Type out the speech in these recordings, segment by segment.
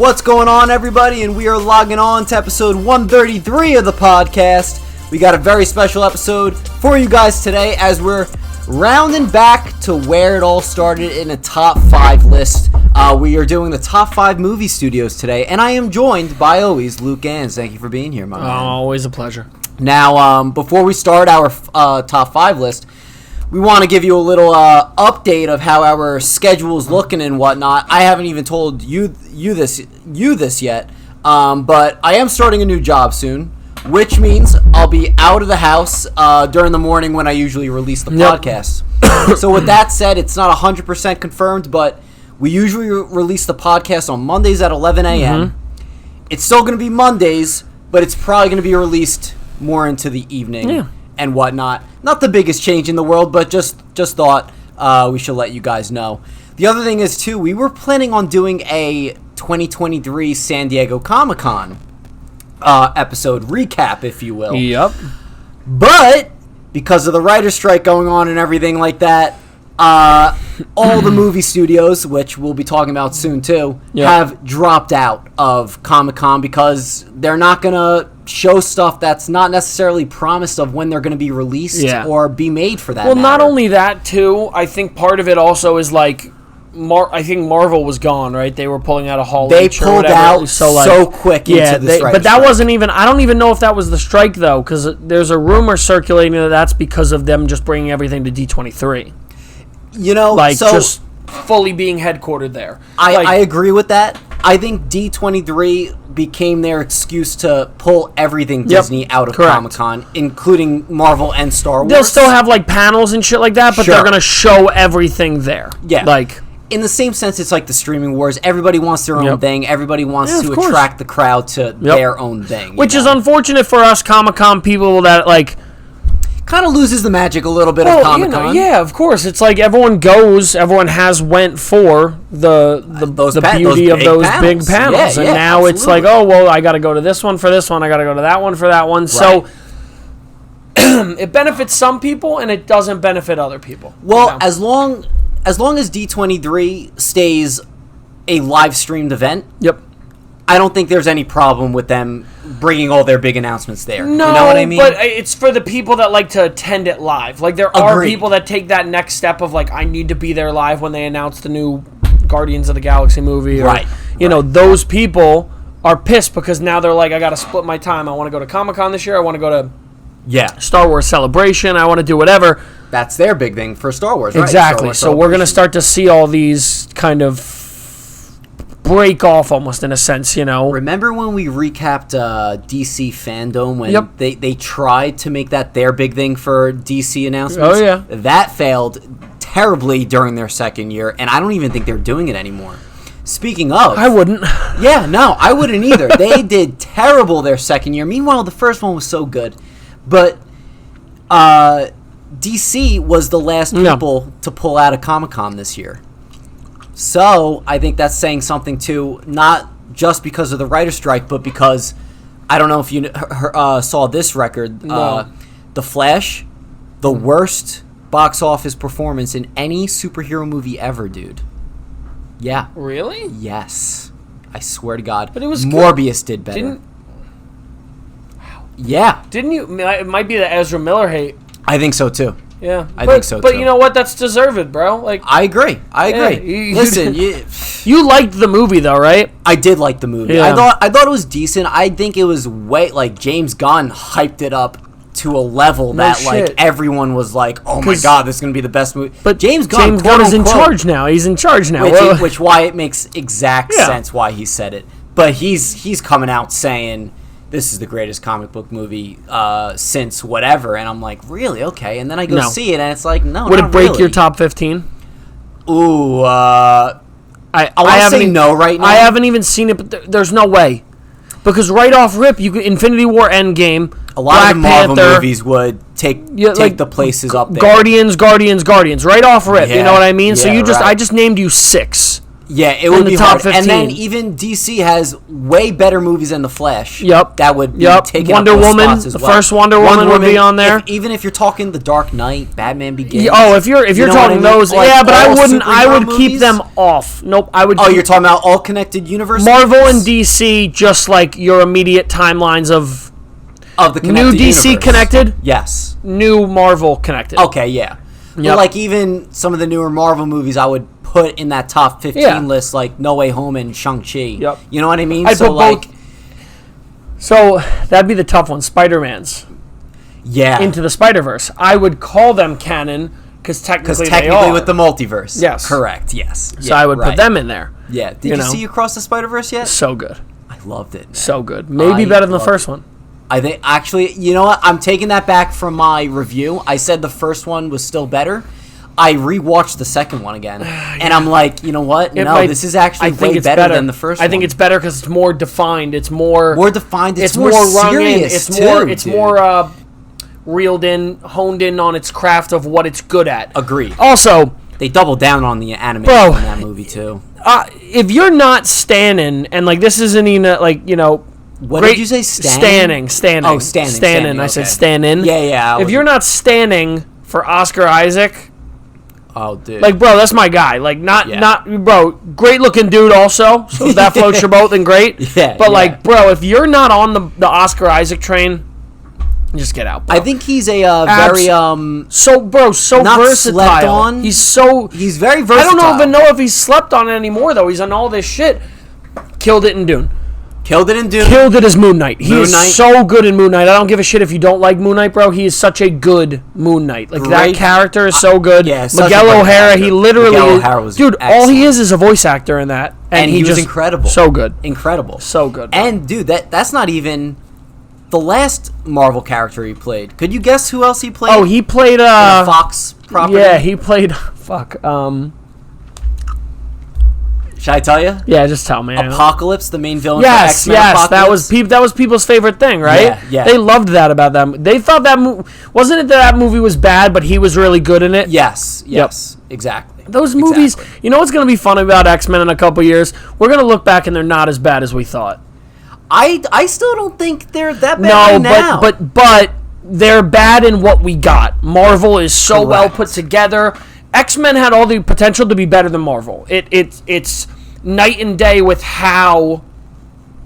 What's going on, everybody? And we are logging on to episode 133 of the podcast. We got a very special episode for you guys today as we're rounding back to where it all started in a top 5 list. We are doing the top 5 movie studios today, and I am joined by always Luke Gans. Thank you for being here, my man. Always a pleasure. Now, before we start our top 5 list, we want to give you a little update of how our schedule is looking and whatnot. I haven't even told you this yet, but I am starting a new job soon, which means I'll be out of the house during the morning when I usually release the podcast. So with that said, it's not 100% confirmed, but we usually release the podcast on Mondays at 11 a.m. It's still going to be Mondays, but it's probably going to be released more into the evening and whatnot. Not the biggest change in the world, but just thought we should let you guys know. The other thing is, too, we were planning on doing a 2023 San Diego Comic-Con episode recap, if you will. Yep. But because of the writer's strike going on and everything like that, all the movie studios, which we'll be talking about soon too, have dropped out of Comic-Con because they're not going to show stuff that's not necessarily promised of when they're going to be released or be made for that matter. Not only that, too, I think part of it also is like, I think Marvel was gone, right? They were pulling out a Hall They H or pulled whatever. out so quick into the strike. But that wasn't even, I don't even know if that was the strike, though, because there's a rumor circulating that that's because of them just bringing everything to D23. You know, like, just fully being headquartered there. I agree with that. I think D23 became their excuse to pull everything Disney out of Comic-Con, including Marvel and Star Wars. They'll still have, like, panels and shit like that, but they're going to show everything there. Yeah. Like, in the same sense, it's like the streaming wars. Everybody wants their own thing. Everybody wants to attract the crowd to their own thing. Which is unfortunate for us Comic-Con people that, like, kind of loses the magic a little bit of Comic-Con. Yeah, of course. It's like everyone went for the beauty of those big panels. And now it's like, oh, well, I got to go to this one for this one. I got to go to that one for that one. Right. So it benefits some people and it doesn't benefit other people. Well, you know? as long as D23 stays a live streamed event, I don't think there's any problem with them bringing all their big announcements there. No, you know what I mean? But it's for the people that like to attend it live. Like, there are people that take that next step of, like, I need to be there live when they announce the new Guardians of the Galaxy movie. Or, you know, those people are pissed because now they're like, I got to split my time. I want to go to Comic-Con this year. I want to go to Star Wars Celebration. I want to do whatever. That's their big thing for Star Wars, right? Exactly. So we're going to start to see all these kind of break off almost in a sense, you know. Remember when we recapped DC Fandom when they tried to make that their big thing for DC announcements? Oh, yeah. That failed terribly during their second year, and I don't even think they're doing it anymore. Speaking of... I wouldn't. Yeah, no, I wouldn't either. They did terrible their second year. Meanwhile, the first one was so good. But DC was the last people to pull out of Comic-Con this year. So, I think that's saying something, too, not just because of the writer's strike, but because, I don't know if you saw this record, The Flash, the worst box office performance in any superhero movie ever, dude. Yeah. Really? Yes. I swear to God. But it was Morbius did better. Yeah. Didn't you? It might be the Ezra Miller hate. I think so, too. Yeah, I think so too. But you know what? That's deserved, bro. Like, I agree. Listen, you liked the movie though, right? I did like the movie. Yeah. I thought it was decent. I think it was James Gunn hyped it up to a level that like everyone was like, "Oh my god, this is gonna be the best movie." But James Gunn is in charge now. He's in charge now, which why it makes exact sense why he said it. But he's coming out saying, this is the greatest comic book movie since whatever, and I'm like, really? Okay. And then I go see it, and it's like, no, would it break your top 15? Ooh, I want to say no right now. I haven't even seen it, but there's no way. Because right off rip, you could Infinity War Endgame, a lot of the Marvel movies would take the places up there. Guardians, right off rip, you know what I mean? So I just named you 6. Yeah, it would be top hard. 15. And then even DC has way better movies than The Flash. Yep. That would be taking Wonder up those Woman, spots as the well. first Wonder Woman would be on there. Even if you're talking The Dark Knight, Batman Begins. If you're talking those, but I would keep them off. Nope, I would. You're talking about all connected universes? Marvel and DC, just like your immediate timelines of the connected new DC universe. Connected. Yes. New Marvel connected. Okay, yeah. But like even some of the newer Marvel movies, I would put in that top 15 list, like No Way Home and Shang-Chi. Yep. You know what I mean? I'd put both. So that'd be the tough one. Spider-Man's. Yeah. Into the Spider-Verse. I would call them canon because technically they are. With the multiverse. Yes. Correct. Yes. So I would put them in there. Yeah. Did you see Across the Spider-Verse yet? So good. I loved it. Man. So good. Maybe better than the first one. I think actually, you know what? I'm taking that back from my review. I said the first one was still better. I rewatched the second one again, and I'm like, you know what? This is actually way better than the first one. I think it's better because it's more defined. It's more defined. It's more serious. It's more reeled in, honed in on its craft of what it's good at. Agreed. Also, they doubled down on the animation in that movie too. If you're not standing, and like this isn't even what did you say? Standing. Oh, standing. I said standing. Yeah. If you're not standing for Oscar Isaac. Oh, dude. Like, bro, that's my guy. Like, bro, great looking dude also. So if that floats your boat, then great. Yeah. But, like, bro, if you're not on the Oscar Isaac train, just get out, bro. I think he's a very, so versatile. Slept on. He's very versatile. I don't even know if he's slept on anymore, though. He's on all this shit. Killed it in Dune. Killed it as Moon Knight. He is so good in Moon Knight. I don't give a shit if you don't like Moon Knight, bro. He is such a good Moon Knight. Like, that character is so good. Yeah, Miguel O'Hara, he literally... Miguel O'Hara was dude, excellent. all he is a voice actor in that. And he was incredible. So good. Incredible. So good. Bro. And, dude, that's not even the last Marvel character he played. Could you guess who else he played? Oh, he played... Fox property? Yeah, he played... Fuck. Should I tell you? Yeah, just tell me. Apocalypse, the main villain for X-Men. Yes, that was people's favorite thing, right? Yeah. They loved that about them. They thought that wasn't it that movie was bad, but he was really good in it. Yes, exactly. Those movies. You know what's going to be fun about X-Men in a couple years? We're going to look back and they're not as bad as we thought. I still don't think they're that bad now. but they're bad in what we got. Marvel is so well put together. X-Men had all the potential to be better than Marvel. It's night and day with how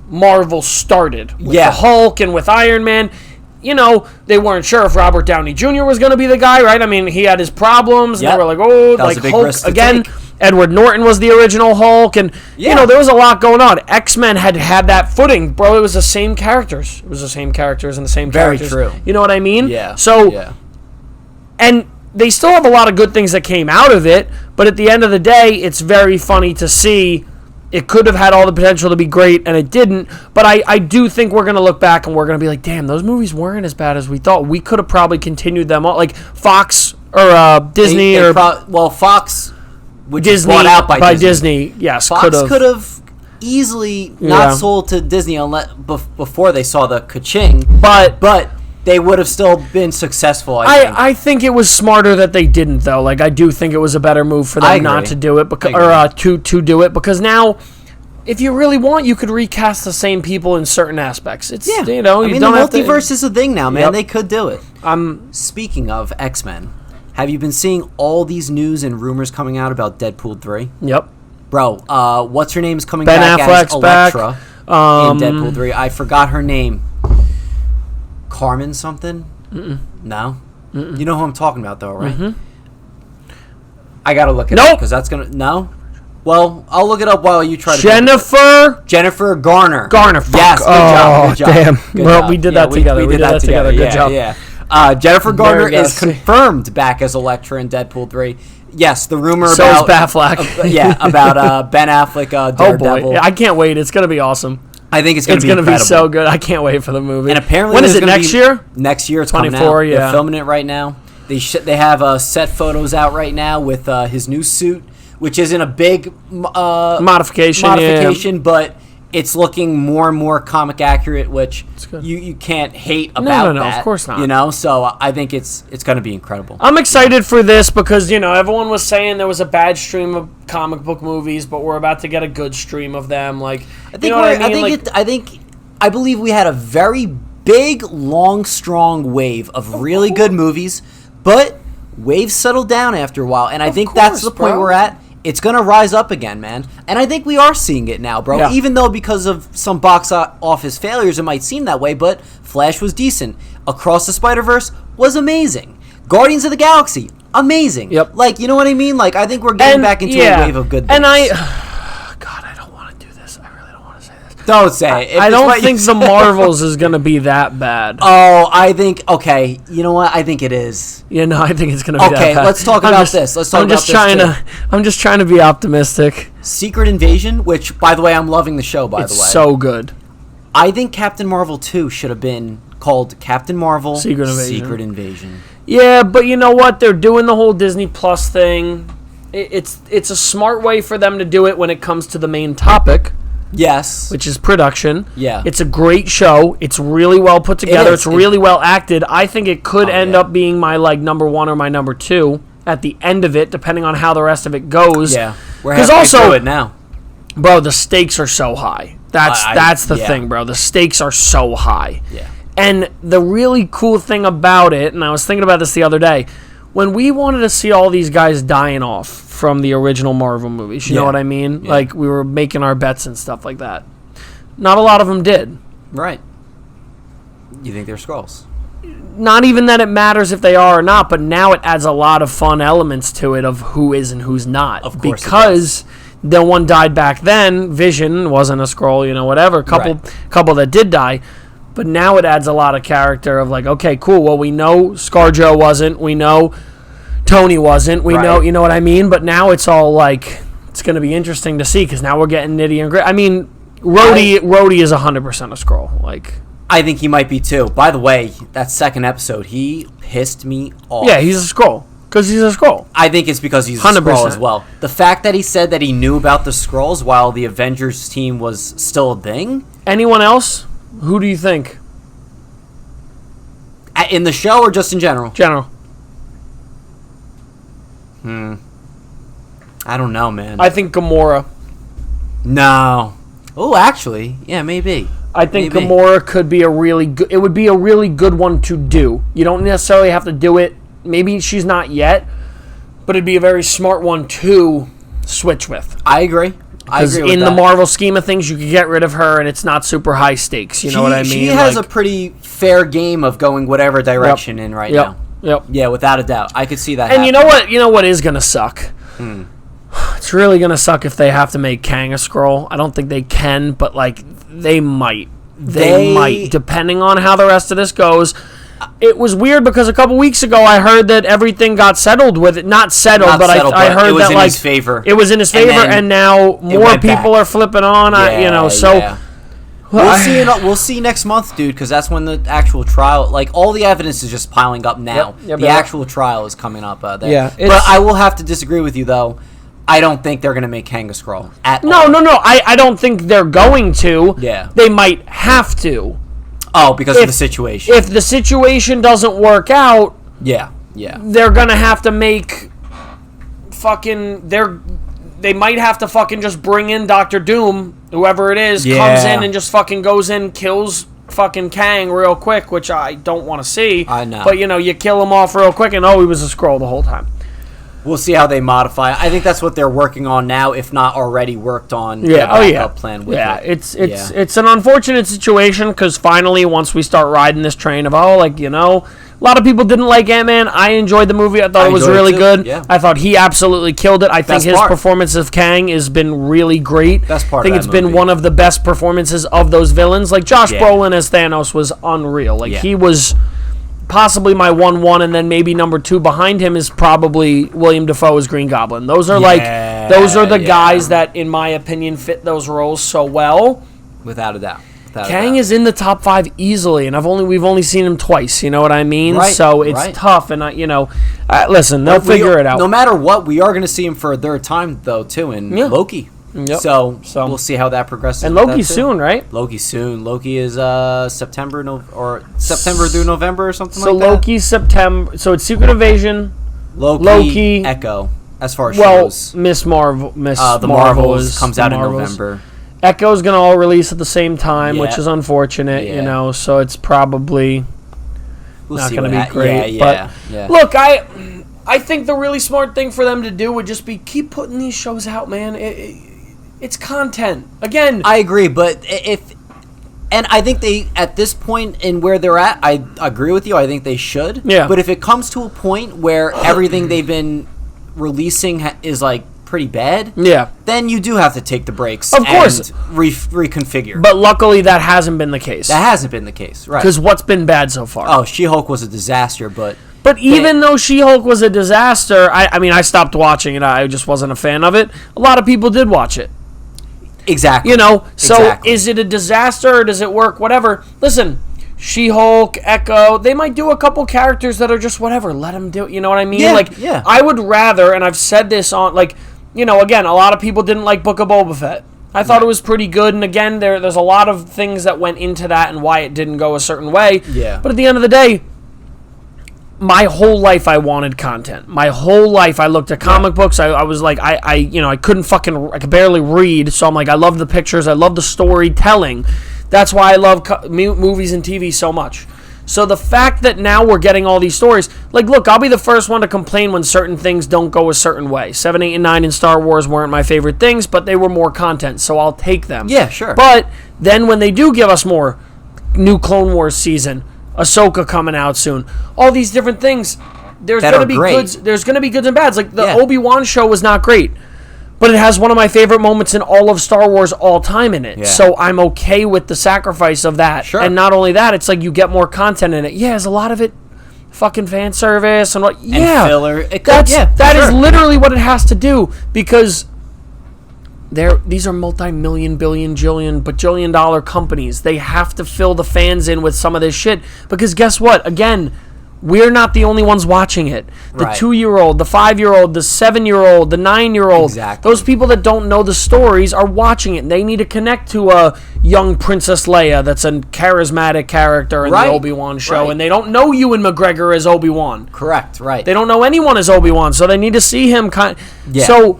Marvel started with the Hulk and with Iron Man. You know, they weren't sure if Robert Downey Jr. was going to be the guy, right? I mean, he had his problems. And they were like, Hulk again. Edward Norton was the original Hulk, and you know there was a lot going on. X-Men had that footing, bro. It was the same characters. It was the same characters and the same characters. Very true. You know what I mean? Yeah. So, and they still have a lot of good things that came out of it, but at the end of the day, it's very funny to see. It could have had all the potential to be great, and it didn't. But I do think we're going to look back and we're going to be like, damn, those movies weren't as bad as we thought. We could have probably continued them all. Like Fox or Disney Fox, which Disney, was bought out by Disney. Yes, Fox could have easily not sold to Disney unless before they saw the ka-ching. But they would have still been successful, I think it was smarter that they didn't, though. Like, I do think it was a better move for them not to do it, to do it, because now, if you really want, you could recast the same people in certain aspects. It's you know, the multiverse is a thing now, man. Yep. They could do it. Speaking of X-Men, have you been seeing all these news and rumors coming out about Deadpool 3? Yep. Bro, what's her name is coming Ben back Affleck's as Elektra in Deadpool 3. I forgot her name. Carmen something? Mm-mm. No? Mm-mm. You know who I'm talking about, though, right? Mm-hmm. I gotta look it up, because that's gonna... No? Well, I'll look it up while you try to... Jennifer Garner. Yes, good job. Damn. Good job. We did that together. We did that together. Good job. Yeah. Jennifer Garner is confirmed back as Elektra in Deadpool 3. Yes, the rumor about... So is Ben Affleck. About Ben Affleck, Daredevil. Oh, boy. I can't wait. It's gonna be awesome. I think it's going to be so good. I can't wait for the movie. And apparently, when is it? Next year? Next year, it's 24. Coming out. Yeah, they're filming it right now. They have set photos out right now with his new suit, which isn't a big modification, but it's looking more and more comic accurate, which you can't hate about no, that. Of course not. You know, so I think it's going to be incredible. I'm excited for this because, everyone was saying there was a bad stream of comic book movies, but we're about to get a good stream of them. Like, I believe we had a very big, long, strong wave of really good movies, but waves settled down after a while, and I think that's the point we're at. It's going to rise up again, man. And I think we are seeing it now, bro. Yeah. Even though because of some box office failures, it might seem that way, but Flash was decent. Across the Spider-Verse was amazing. Guardians of the Galaxy, amazing. Yep. Like, you know what I mean? Like, I think we're getting back into a wave of good things. And God, I don't want to do this. I really don't want to say this. Don't say it. I don't think the Marvels is going to be that bad. Oh, I think, okay. You know what? I think it is. I think it's going to be that bad. Okay, let's talk about this. I'm just trying to be optimistic. Secret Invasion, which, by the way, I'm loving the show, by the way. It's so good. I think Captain Marvel 2 should have been called Captain Marvel Secret Invasion. Yeah, but you know what? They're doing the whole Disney Plus thing. It's a smart way for them to do it when it comes to the main topic. Yes. Which is production. Yeah. It's a great show. It's really well put together. It's really well acted. I think it could end up being my number one or my number two at the end of it, depending on how the rest of it goes. Yeah. We're halfway through it now. Bro, the stakes are so high. That's the thing, bro. The stakes are so high. Yeah. And the really cool thing about it, and I was thinking about this the other day, when we wanted to see all these guys dying off from the original Marvel movies, you know what I mean? Yeah. Like, we were making our bets and stuff like that. Not a lot of them did. Right. You think they're Skrulls? Not even that it matters if they are or not, but now it adds a lot of fun elements to it of who is and who's not. Of course. Because the one died back then, Vision wasn't a Skrull, whatever. Couple that did die. But now it adds a lot of character of okay, cool. Well, we know ScarJo wasn't. We know Tony wasn't. We know, you know what I mean? But now it's all it's going to be interesting to see because now we're getting nitty and gritty. I mean, Rhodey is 100% a Skrull. I think he might be too. By the way, that second episode, he pissed me off. Yeah, he's a Skrull. Because he's a Skrull. I think it's because he's a 100%. Skrull as well. The fact that he said that he knew about the Skrulls while the Avengers team was still a thing. Anyone else? Who do you think? In the show or just in general? General. I don't know, man. I think Gamora. No. Oh, actually, yeah, maybe. I think Gamora could be a really good... It would be a really good one to do. You don't necessarily have to do it. Maybe she's not yet, but it'd be a very smart one to switch with. I agree. Because in the Marvel scheme of things, you could get rid of her, and it's not super high stakes. You know what I mean? She has a pretty fair game of going whatever direction in right now. Yep. Yeah, without a doubt, I could see that. And you know what is gonna suck? It's really gonna suck if they have to make Kang a Skrull. I don't think they can, but they might. They might, depending on how the rest of this goes. It was weird because a couple weeks ago I heard that everything got settled with it. Not settled, but I heard that it was in his favor. It was in his favor, and now more people are flipping on. We'll see next month, dude, because that's when the actual trial, all the evidence is just piling up now. The actual trial is coming up there. Yeah, but I will have to disagree with you, though. I don't think they're going to make Kang a Skrull at all. No. I don't think they're going to. Yeah. They might have to. Oh, because of the situation. If the situation doesn't work out, yeah, they're gonna have to make they might have to fucking just bring in Doctor Doom, whoever it is, comes in and just fucking goes in, kills fucking Kang real quick, which I don't want to see. I know, but you kill him off real quick, and he was a Skrull the whole time. We'll see how they modify. I think that's what they're working on now, if not already worked on. Plan with it. It's an unfortunate situation because finally, once we start riding this train of a lot of people didn't like Ant-Man. I enjoyed the movie. I thought it was really good. Yeah. I thought he absolutely killed it. I think his performance of Kang has been really great. Best part. I think it's been one of the best performances of those villains. Josh Brolin as Thanos was unreal. He was possibly my 1-1, and then maybe number 2 behind him is probably William Dafoe as Green Goblin. Those are the guys that, in my opinion, fit those roles so well. Without a doubt. Kang is in the top 5 easily, and we've only seen him twice. You know what I mean? Right, so it's tough, and listen, they'll figure it out. No matter what, we are going to see him for a third time though, too, in Loki. Yep. So we'll see how that progresses. And Loki soon, right? Loki soon. Loki is September through November or something like that. So Loki's September. So it's Secret Invasion, Loki, Echo. As far as shows, Miss Marvel, the Marvels comes out in November. Echo's gonna all release at the same time, which is unfortunate, So it's probably not gonna be great. But look, I think the really smart thing for them to do would just be keep putting these shows out, man. It's content. Again, I agree, but and I think they, at this point in where they're at, I agree with you. I think they should. Yeah. But if it comes to a point where everything they've been releasing is like pretty bad, then you do have to take the breaks. Of course, and reconfigure. But luckily, that hasn't been the case. That hasn't been the case, right? Because what's been bad so far? Oh, She-Hulk was a disaster, but even though She-Hulk was a disaster, I stopped watching it. I just wasn't a fan of it. A lot of people did watch it. Exactly. So is it a disaster or does it work? Whatever. Listen, She-Hulk, Echo, they might do a couple characters that are just whatever. Let them do it. You know what I mean? Yeah. I would rather, and I've said this on, again, a lot of people didn't like Book of Boba Fett. I thought it was pretty good, and again, there's a lot of things that went into that and why it didn't go a certain way. Yeah. But at the end of the day, my whole life I wanted content. My whole life I looked at comic books. I was like, I could barely read. So I'm like, I love the pictures. I love the storytelling. That's why I love movies and TV so much. So the fact that now we're getting all these stories, look, I'll be the first one to complain when certain things don't go a certain way. 7, 8, and 9 in Star Wars weren't my favorite things, but they were more content, so I'll take them. Yeah, sure. But then when they do give us more, new Clone Wars season, Ahsoka coming out soon, all these different things, there's going to be goods. There's going to be goods and bads. Like the Obi-Wan show was not great, but it has one of my favorite moments in all of Star Wars all time in it. Yeah. So I'm okay with the sacrifice of that. Sure. And not only that, it's like you get more content in it. Yeah, there's a lot of it fucking fan service and what. Yeah, and filler. That is literally what it has to do because these are multi-million, billion, bajillion dollar companies. They have to fill the fans in with some of this shit because guess what? Again, we're not the only ones watching it. The 2-year-old, the 5-year-old, the 7-year-old, the 9-year-old. Exactly. Those people that don't know the stories are watching it. And they need to connect to a young Princess Leia that's a charismatic character in the Obi-Wan show. And they don't know Ewan McGregor as Obi-Wan. Correct, right. They don't know anyone as Obi-Wan, so they need to see him So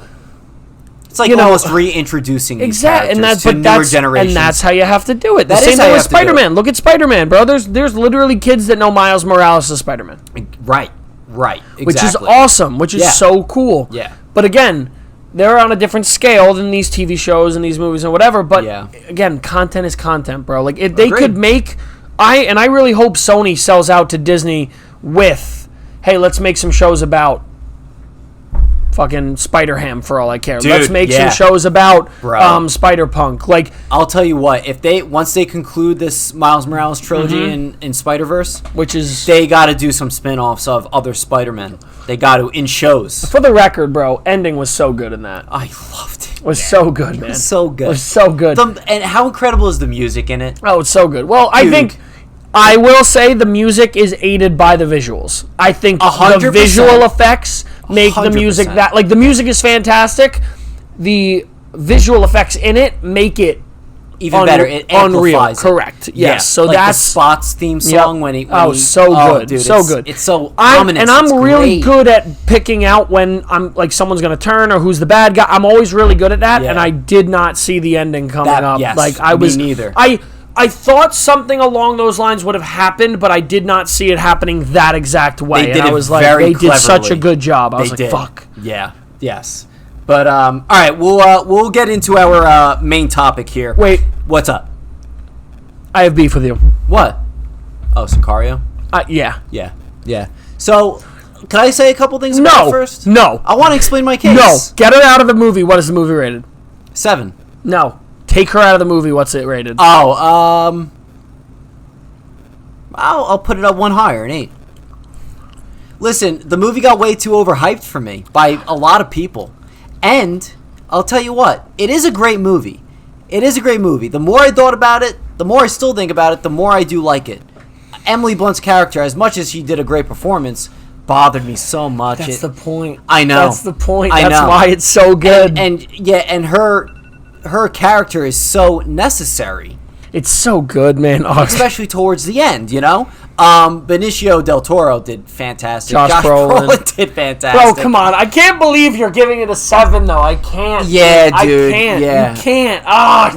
it's like almost reintroducing these characters to newer generations. And that's how you have to do it. The same thing with Spider-Man. Look at Spider-Man, bro. There's literally kids that know Miles Morales as Spider-Man. Right. Exactly. Which is awesome, which is so cool. Yeah. But again, they're on a different scale than these TV shows and these movies and whatever. But again, content is content, bro. Like if they could make... I really hope Sony sells out to Disney with, hey, let's make some shows about fucking Spider-Ham for all I care. Dude, let's make some shows about Spider-Punk. Like, I'll tell you what, once they conclude this Miles Morales trilogy in Spider-Verse, which is they got to do some spin-offs of other Spider-Men. They got to in shows. For the record, bro, ending was so good in that. I loved it. It was so good, man. It was so good. It was so good. And how incredible is the music in it? Oh, it's so good. Well, I think I will say the music is aided by the visuals. I think 100%. The visual effects make 100%. The music that... Like, the music is fantastic. The visual effects in it make it even better. It amplifies it. Correct. Yes. Yeah. So like that's... the Spots theme song when he... so good. Dude, so good. It's so ominous. And I'm really good at picking out when I'm like someone's going to turn or who's the bad guy. I'm always really good at that. Yeah. And I did not see the ending coming up. Yes, like I was... Me neither. I thought something along those lines would have happened, but I did not see it happening that exact way. They did I was like, they did such a good job. I was like, fuck. Yeah. Yes. But all right, we'll get into our main topic here. Wait, what's up? I have beef with you. What? Oh, Sicario? Yeah. Yeah. So, can I say a couple things about it first? No. I want to explain my case. No. Get her out of the movie. What is the movie rated? 7. No. Take her out of the movie. What's it rated? Oh, I'll put it up one higher, an 8. Listen, the movie got way too overhyped for me by a lot of people. And I'll tell you what, it is a great movie. It is a great movie. The more I thought about it, the more I still think about it, the more I do like it. Emily Blunt's character, as much as she did a great performance, bothered me so much. That's the point. I know. That's the point. That's why it's so good. And her her character is so necessary. It's so good, man. Oh, especially towards the end, you know? Benicio del Toro did fantastic. Josh Brolin did fantastic. Bro, come on. I can't believe you're giving it a 7, though. I can't. Yeah, dude. I can't. Yeah. You can't.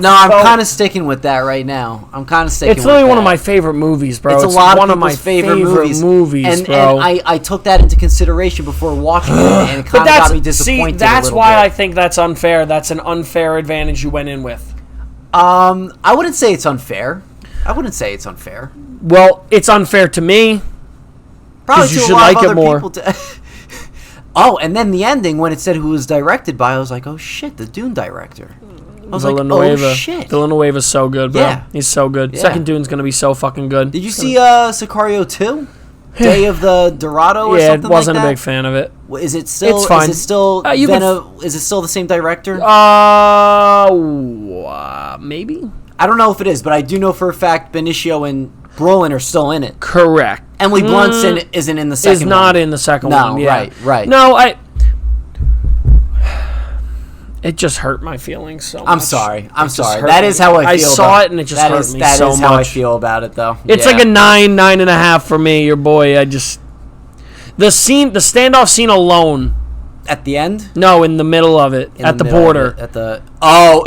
No, I'm kind of sticking with that right now. It's really one of my favorite movies, bro. It's a lot one of my favorite movies, bro. And I took that into consideration before watching it, and it kind of got me disappointed. See, that's why I think that's unfair. That's an unfair advantage you went in with. I wouldn't say it's unfair. Well, it's unfair to me. Probably you to should a lot like of it other more. people. Oh, and then the ending when it said who was directed by, I was like, oh shit, the Dune director. I was Villanueva. like, oh shit. Villanueva's so good, bro. Yeah. He's so good. Yeah. Second Dune's gonna be so fucking good. Did you see Sicario 2? Day of the Dorado or something like that? Yeah, wasn't a big fan of it. Is it still? It's fine. Is it still? Is it still the same director? Maybe. I don't know if it is, but I do know for a fact Benicio and Brolin are still in it. Correct. Emily Blunt's isn't in the second one. Is not in the second one. No, yeah. right. No, it just hurt my feelings so much. I'm sorry. That is how I feel. I saw it and it just hurt me so much. That is how I feel about it, though. It's like a 9.5 for me. Your boy. The standoff scene alone. At the end? No, in the middle of it, at the border. No,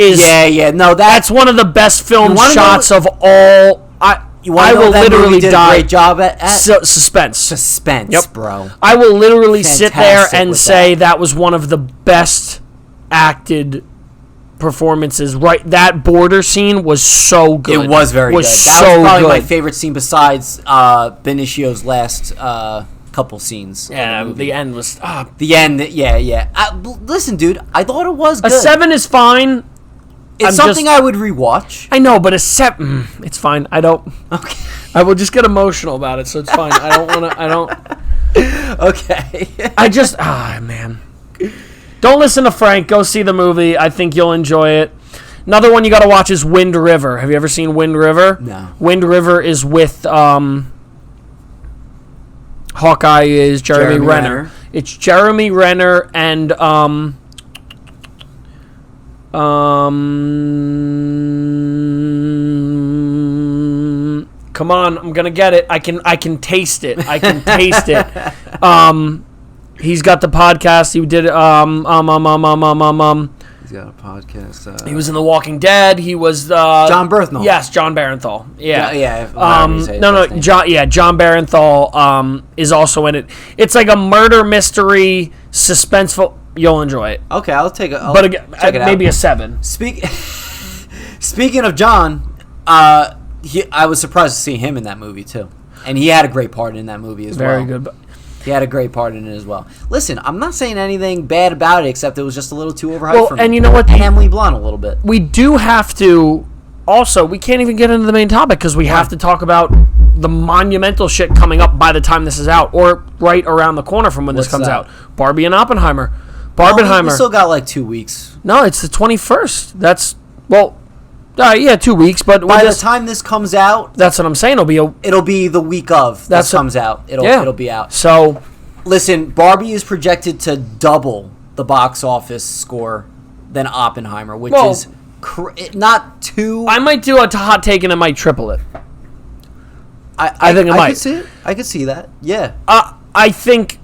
that's one of the best film shots of all. I will literally die. Great job at suspense. Yep, bro. I will literally sit there and say that was one of the best acted performances. Right, that border scene was so good. It was very good. That was probably my favorite scene besides Benicio's last couple scenes. Yeah, the end was. The end. Yeah. Listen, dude, I thought it was good. A 7 is fine. It's something I would rewatch. I know, but a 7, it's fine. I don't. Okay. I will just get emotional about it, so it's fine. I don't want to. I don't. Okay. I just. Man. Don't listen to Frank. Go see the movie. I think you'll enjoy it. Another one you got to watch is Wind River. Have you ever seen Wind River? No. Wind River is with. Hawkeye is Jeremy Renner. It's Jeremy Renner and come on, I'm gonna get it. I can taste it. He's got the podcast. He did He's got a podcast. He was in The Walking Dead. He was John Bernthal. Yes, John Bernthal. Yeah. Yeah. John Bernthal is also in it. It's like a murder mystery, suspenseful. You'll enjoy it. Okay, I'll take it. But again, maybe a 7. Speaking of John, I was surprised to see him in that movie too, and he had a great part in that movie as well. Very good. He had a great part in it as well. Listen, I'm not saying anything bad about it, except it was just a little too overhyped for me. And you know what? Emily Blunt a little bit. We do have to. Also, we can't even get into the main topic because we have to talk about the monumental shit coming up by the time this is out, or right around the corner from when this comes out. Barbie and Oppenheimer. We still got like 2 weeks. No, it's the 21st. That's 2 weeks. But by the time this comes out, that's what I'm saying. It'll be the week of that comes out. It'll be out. So, listen, Barbie is projected to double the box office score than Oppenheimer, which is not too. I might do a hot take and it might triple it. I think it might. I could see it. I could see that. Yeah. I think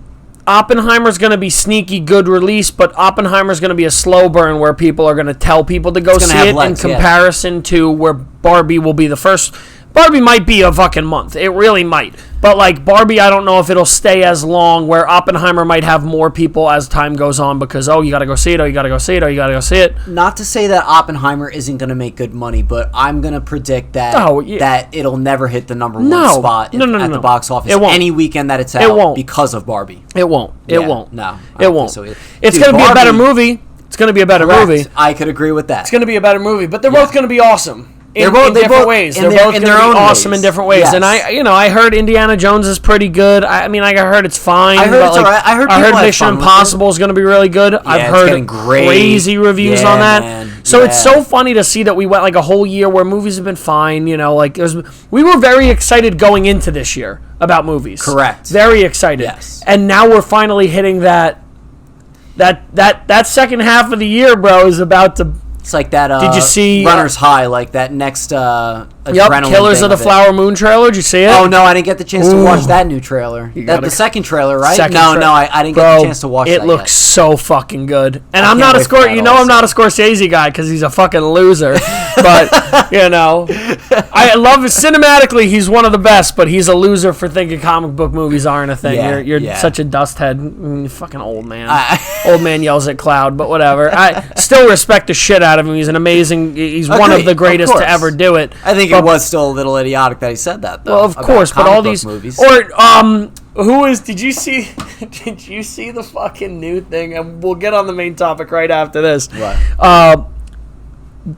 Oppenheimer's going to be sneaky good release, but Oppenheimer's going to be a slow burn where people are going to tell people to go see it in comparison to where Barbie will be the first. Barbie might be a fucking month. It really might. But, like, Barbie, I don't know if it'll stay as long, where Oppenheimer might have more people as time goes on because, you got to go see it, you got to go see it, you got to go see it. Not to say that Oppenheimer isn't going to make good money, but I'm going to predict that that it'll never hit the number one spot at the box office any weekend that it's out because of Barbie. It won't. It won't. No. It won't. So it's going to be a better movie. It's going to be a better movie. I could agree with that. It's going to be a better movie, but they're both going to be awesome. In different ways. They're both going to be awesome in different ways. Yes. And I heard Indiana Jones is pretty good. I heard it's fine. I heard it's alright. I heard Mission Impossible is going to be really good. I've heard crazy reviews on that. Man. So it's so funny to see that we went like a whole year where movies have been fine. We were very excited going into this year about movies. Correct. Very excited. Yes. And now we're finally hitting that second half of the year, bro, is about to. It's like that. Did you see Runner's High? Like that next. Yep, Killers of the Flower Moon trailer. Did you see it? Oh no, I didn't get the chance to watch that new trailer. The second trailer, right? I didn't get the chance to watch that. It looks so fucking good. And I'm not a I'm not a Scorsese guy because he's a fucking loser. But I love it cinematically. He's one of the best, but he's a loser for thinking comic book movies aren't a thing. You're such a dust head, fucking old man. Old man yells at cloud, but whatever. I still respect the shit out of him. He's an amazing. He's one of the greatest to ever do it. I think it was still a little idiotic that he said that, though. Well, of course, but all these movies. Did you see the fucking new thing? And we'll get on the main topic right after this. What?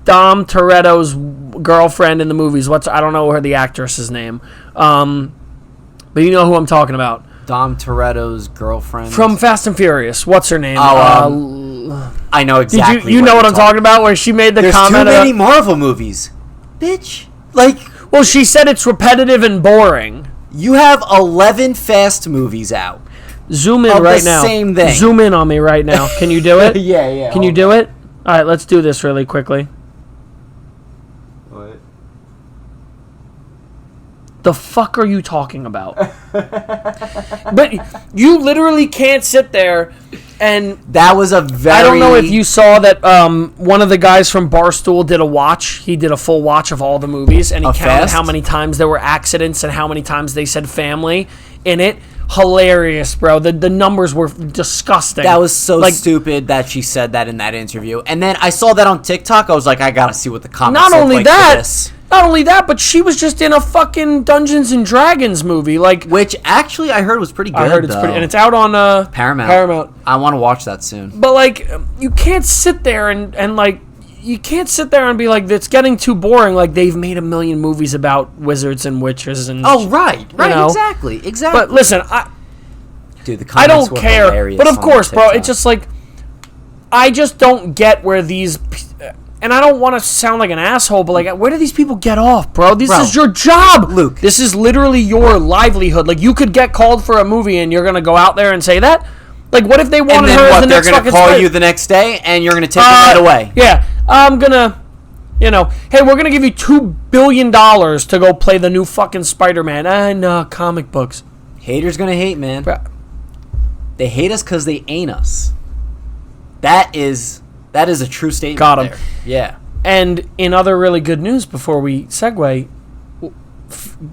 Dom Toretto's girlfriend in the movies. I don't know the actress's name. But you know who I'm talking about. Dom Toretto's girlfriend from Fast and Furious. What's her name? I know exactly. You know what I'm talking about? Where she made the comment. There's too many Marvel movies, bitch. Well, she said it's repetitive and boring. You have 11 Fast movies out. Zoom in right now. Same thing. Zoom in on me right now. Can you do it? Yeah. Can you do it? All right, let's do this really quickly. What? The fuck are you talking about? But you literally can't sit there and... That was a very... I don't know if you saw that one of the guys from Barstool did a watch. He did a full watch of all the movies, and he counted how many times there were accidents and how many times they said family in it. Hilarious, bro. The numbers were disgusting. That was so stupid that she said that in that interview. And then I saw that on TikTok. I was like, I gotta see what the comments look like for this. Not only that, but she was just in a fucking Dungeons and Dragons movie, which actually I heard was pretty good. I heard it's pretty, and it's out on Paramount. I want to watch that soon. But you can't sit there and you can't sit there and be like, it's getting too boring. Like, they've made a million movies about wizards and witches and right, exactly. But listen, the comments were care. hilarious. But of course, bro, it's just I just don't get where these. And I don't want to sound like an asshole, but where do these people get off, bro? This is your job, Luke. This is literally your livelihood. You could get called for a movie, and you're gonna go out there and say that. What if they wanted her as the next fucking? They're gonna call you the next day, and you're gonna take it right away. Yeah, I'm gonna, hey, we're gonna give you $2 billion to go play the new fucking Spider-Man and comic books. Haters gonna hate, man. Bro. They hate us because they ain't us. That is a true statement. Got him. There. Yeah. And in other really good news, before we segue,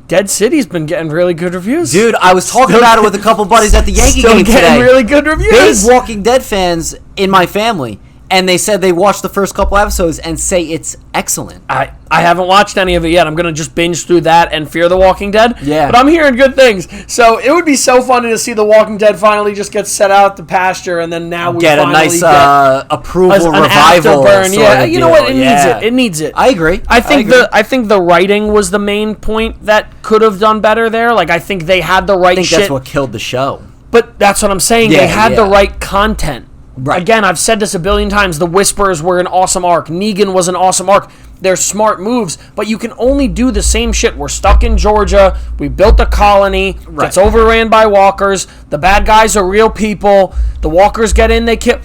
Dead City's been getting really good reviews. Dude, I was talking about it with a couple buddies at the Yankee game today. Getting really good reviews. Big Walking Dead fans in my family, and they said they watched the first couple episodes and say it's excellent. I haven't watched any of it yet. I'm going to just binge through that and Fear the Walking Dead. Yeah. But I'm hearing good things. So it would be so funny to see The Walking Dead finally just get set out to pasture, and then now we get a nice approval revival. Afterburn. Yeah, you know what? It needs it. It needs it. I agree. I think the writing was the main point that could have done better there. I think they had the right shit. That's what killed the show. But that's what I'm saying. They had the right content. Right. Again, I've said this a billion times. The Whisperers were an awesome arc. Negan was an awesome arc. They're smart moves, but you can only do the same shit. We're stuck in Georgia. We built a colony. Right. It's overran by walkers. The bad guys are real people. The walkers get in, they kill.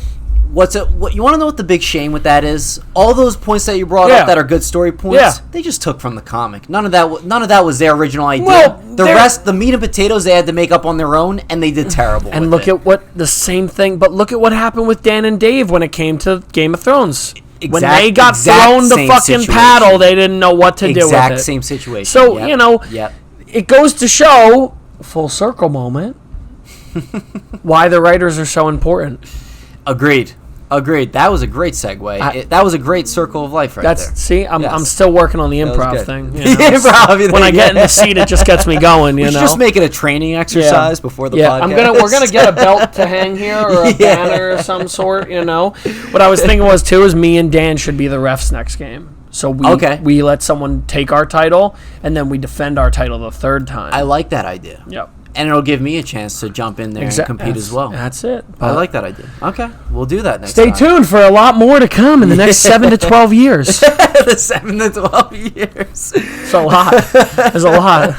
What you want to know what the big shame with that is? All those points that you brought up that are good story points, they just took from the comic. None of that was their original idea. Well, the meat and potatoes, they had to make up on their own, and they did terrible. And look at the same thing. But look at what happened with Dan and Dave when it came to Game of Thrones. When they got thrown the fucking situation. Paddle, they didn't know what to do with it. Exact same situation. So it goes to show, full circle moment, why the writers are so important. Agreed. That was a great segue. That was a great circle of life there. See, I'm still working on the improv thing. Improv. When I get in the seat, it just gets me going. You know, just make it a training exercise before the podcast. We're gonna get a belt to hang here or a banner of some sort. What I was thinking is me and Dan should be the refs next game. So we let someone take our title and then we defend our title the third time. I like that idea. Yep. And it'll give me a chance to jump in there and compete as well. That's it. I like that idea. Okay, we'll do that next time. Stay tuned for a lot more to come in the next 7 to 12 years. The 7 to 12 years. It's a lot. There's a lot.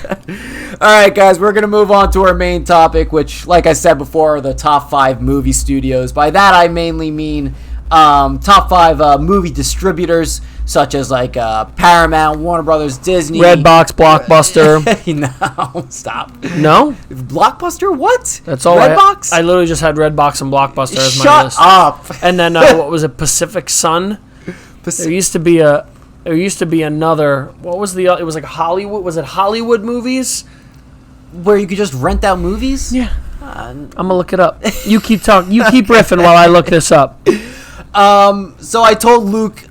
All right, guys, we're going to move on to our main topic, which, like I said before, are the top 5 movie studios. By that, I mainly mean top 5 movie distributors, such as like Paramount, Warner Brothers, Disney, Redbox, Blockbuster. No, stop. No, Blockbuster. What? That's all. Redbox. I literally just had Redbox and Blockbuster as my Shut list. up. And then what was it? Pacific Sun. There used to be another. What was the? It was like Hollywood. Was it Hollywood Movies? Where you could just rent out movies? Yeah. I'm gonna look it up. You keep talking. You keep riffing while I look this up. So I told Luke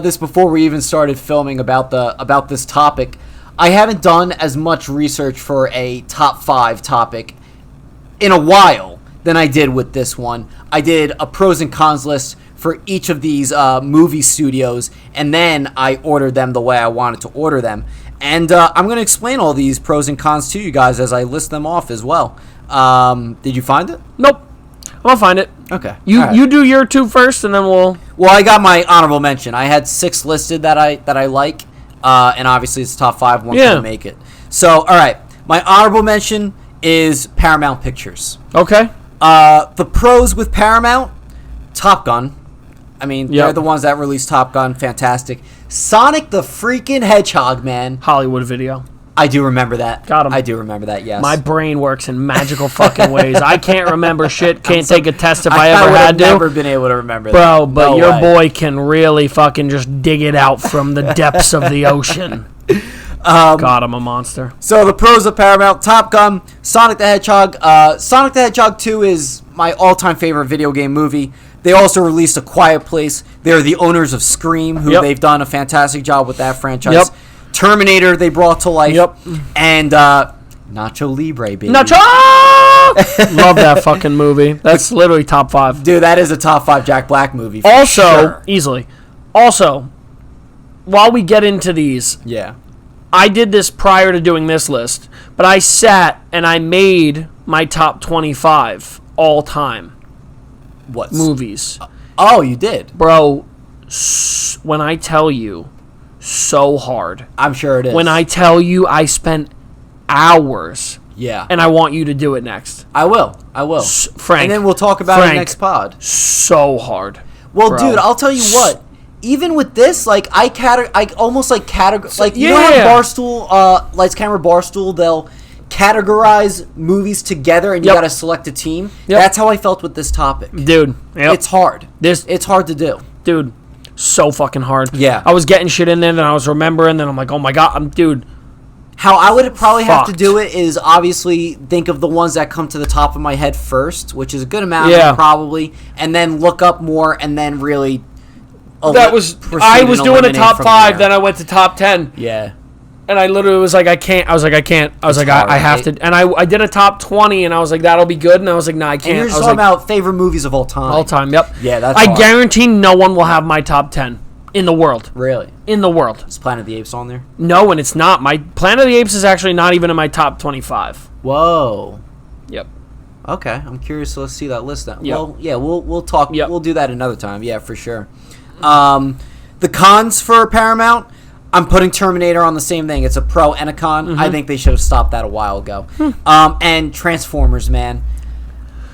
this before we even started filming about this topic. I haven't done as much research for a top 5 topic in a while than I did with this one. I did a pros and cons list for each of these movie studios, and then I ordered them the way I wanted to order them. And I'm going to explain all these pros and cons to you guys as I list them off as well. Did you find it? Nope. I'll find it. Okay. You do your 2 first, and then we'll. Well, I got my honorable mention. I had 6 listed that I like, and obviously it's top 5. One couldn't make it. So, all right, my honorable mention is Paramount Pictures. Okay. The pros with Paramount, Top Gun. I mean, they're the ones that released Top Gun. Fantastic. Sonic the freaking Hedgehog, man. Hollywood Video. I do remember that. Got him. I do remember that, yes. My brain works in magical fucking ways. I can't remember shit. Can't take a test if I ever had to. I've never been able to remember that. Bro, but your boy can really fucking just dig it out from the depths of the ocean. God, I'm a monster. So the pros of Paramount, Top Gun, Sonic the Hedgehog. Sonic the Hedgehog 2 is my all-time favorite video game movie. They also released A Quiet Place. They're the owners of Scream, who they've done a fantastic job with that franchise. Terminator, they brought to life. And Nacho Libre, baby. Nacho! Love that fucking movie. That's literally top 5. Dude, that is a top 5 Jack Black movie. Also, easily. Also, while we get into these, I did this prior to doing this list, but I sat and I made my top 25 all time. What? Movies. Oh, you did? Bro, when I tell you, so hard. I'm sure it is. When I tell you, I spent hours. Yeah. And I want you to do it next. I will. Frank. And then we'll talk about it next pod. So hard. Well, dude, I'll tell you what. Even with this, like, I almost like categorize, like, you know how Barstool, Lights Camera Barstool, they'll categorize movies together and you gotta select a team. That's how I felt with this topic. Dude. It's hard. It's hard to do. Dude, so fucking hard. Yeah. I was getting shit in there, and I was remembering, and I'm like, oh my god, dude. How I would probably have to do it is obviously think of the ones that come to the top of my head first, which is a good amount probably, and then look up more and then really I was doing a top 5, then I went to top 10. Yeah. And I literally was like, I can't. I was like, I have to. And I did a top 20, and I was like, that'll be good. And I was like, nah, I can't. And you're just talking about favorite movies of all time. All time, yep. Yeah, that's I guarantee no one will have my top 10 in the world. Really? In the world. Is Planet of the Apes on there? No, and it's not. My Planet of the Apes is actually not even in my top 25. Whoa. Yep. Okay, I'm curious. So let's see that list then. Yep. Well, yeah, we'll talk. Yep. We'll do that another time. Yeah, for sure. The cons for Paramount, I'm putting Terminator on the same thing. It's a pro and a con. Mm-hmm. I think they should have stopped that a while ago. And Transformers, man.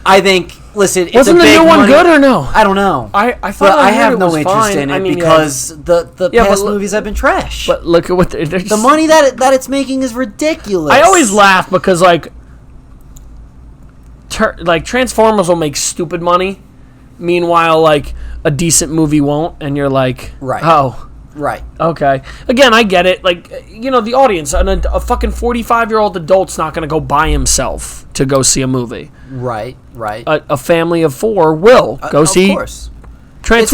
I think, listen, it's Wasn't a big the new one money. Good or no? I don't know. I thought but I heard have it no was interest fine. in it I mean, because the past movies have been trash. But look at what the money that it's making is ridiculous. I always laugh because like Transformers will make stupid money. Meanwhile, like a decent movie won't, and you're like, Right. Okay. Again, I get it. Like, the audience, a fucking 45-year-old adult's not going to go by himself to go see a movie. Right. A family of 4 will go see Transformers.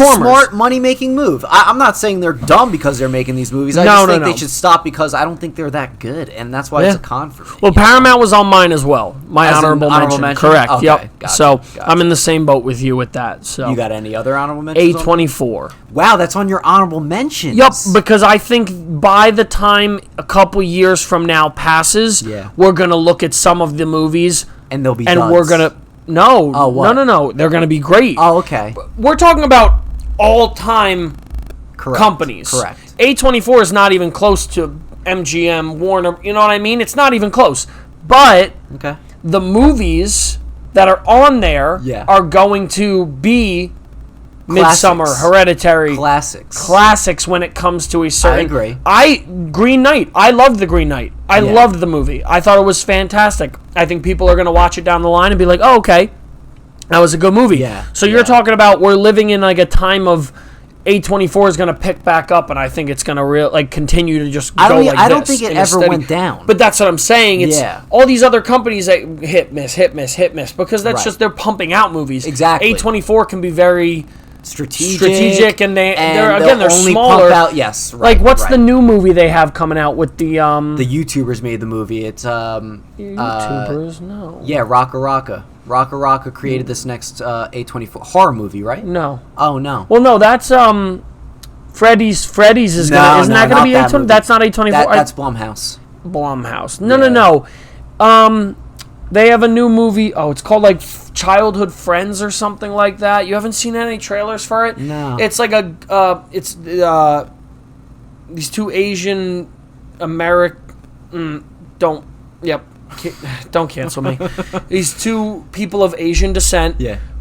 It's a smart money-making move. I'm not saying they're dumb because they're making these movies. I just think they should stop because I don't think they're that good, and that's why it's a con for me. Well, Paramount was on mine as well. My honorable mention. Correct. Okay, yep. Gotcha, so gotcha. I'm in the same boat with you with that. So you got any other honorable mentions? A24. Wow, that's on your honorable mentions. Yep, because I think by the time a couple years from now passes, we're gonna look at some of the movies and they'll be we're gonna. No. Oh, what? No. They're going to be great. Oh, okay. We're talking about all-time companies. Correct. A24 is not even close to MGM, Warner. You know what I mean? It's not even close. But the movies that are on there are going to be Midsommar, Hereditary. Classics when it comes to a certain... I agree. Green Knight. I loved The Green Knight. I loved the movie. I thought it was fantastic. I think people are going to watch it down the line and be like, oh, okay, that was a good movie. Yeah. So you're talking about we're living in like a time of A24 is going to pick back up, and I think it's going to continue to just go like this. I don't think it ever went down. But that's what I'm saying. It's all these other companies that hit, miss, because that's just they're pumping out movies. Exactly. A24 can be very... strategic, and they're only smaller. Pump out, yes, like what's the new movie they have coming out with the YouTubers made the movie? It's YouTubers, no. Yeah, Raka Raka created this next A24 horror movie, right? No. Oh no. Well, no, that's Freddy's isn't that going to be A24? That's not A24. That's Blumhouse. No. They have a new movie. Oh, it's called like Childhood Friends or something like that. You haven't seen any trailers for it? No. It's like these two Asian don't cancel me. These two people of Asian descent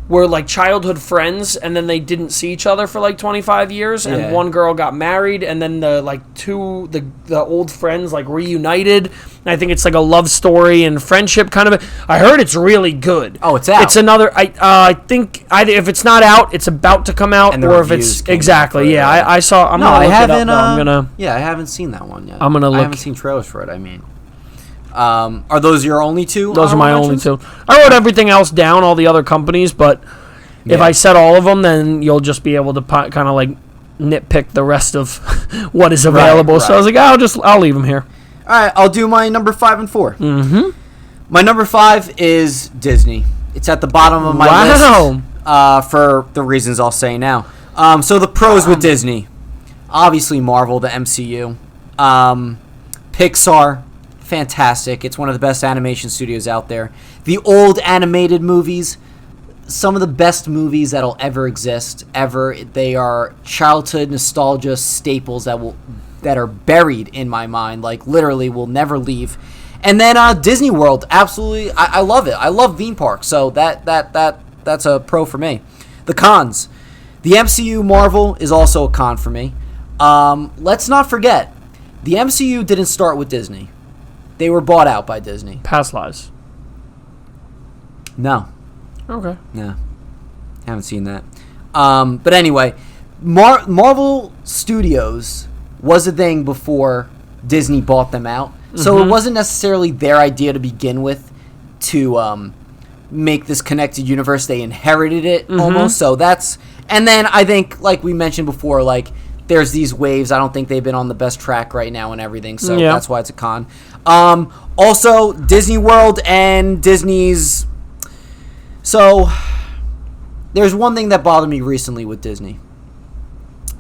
were like childhood friends, and then they didn't see each other for like 25 years, and one girl got married, and then the old friends like reunited. And I think it's like a love story and friendship kind of. I heard it's really good. Oh, it's out. It's another. I think either if it's not out, it's about to come out, or if it's exactly. Yeah, I saw. I haven't seen that one yet. I'm gonna look. I haven't seen trailers for it. I mean. Are those your only two? Those are my only two. I wrote everything else down, all the other companies, but if I said all of them, then you'll just be able to kind of like nitpick the rest of what is available. Right. So I was like, I'll leave them here. All right, I'll do my number 5 and 4. Mm-hmm. My number 5 is Disney. It's at the bottom of my list for the reasons I'll say now. So the pros with Disney, obviously Marvel, the MCU, Pixar. Fantastic. It's one of the best animation studios out there. The old animated movies, some of the best movies that'll ever exist, ever. They are childhood nostalgia staples that are buried in my mind, like literally will never leave. And then Disney World, absolutely, I love it. I love theme parks, so that's a pro for me. The cons. The MCU Marvel is also a con for me. Let's not forget, the MCU didn't start with Disney. They were bought out by Disney. Past lives. No. Okay. No. Haven't seen that. But anyway, Marvel Studios was a thing before Disney bought them out. Mm-hmm. So it wasn't necessarily their idea to begin with to make this connected universe. They inherited it almost. So that's... And then I think, like we mentioned before, like... There's these waves. I don't think they've been on the best track right now and everything, so that's why it's a con. Also, Disney World and Disney's... So, there's one thing that bothered me recently with Disney,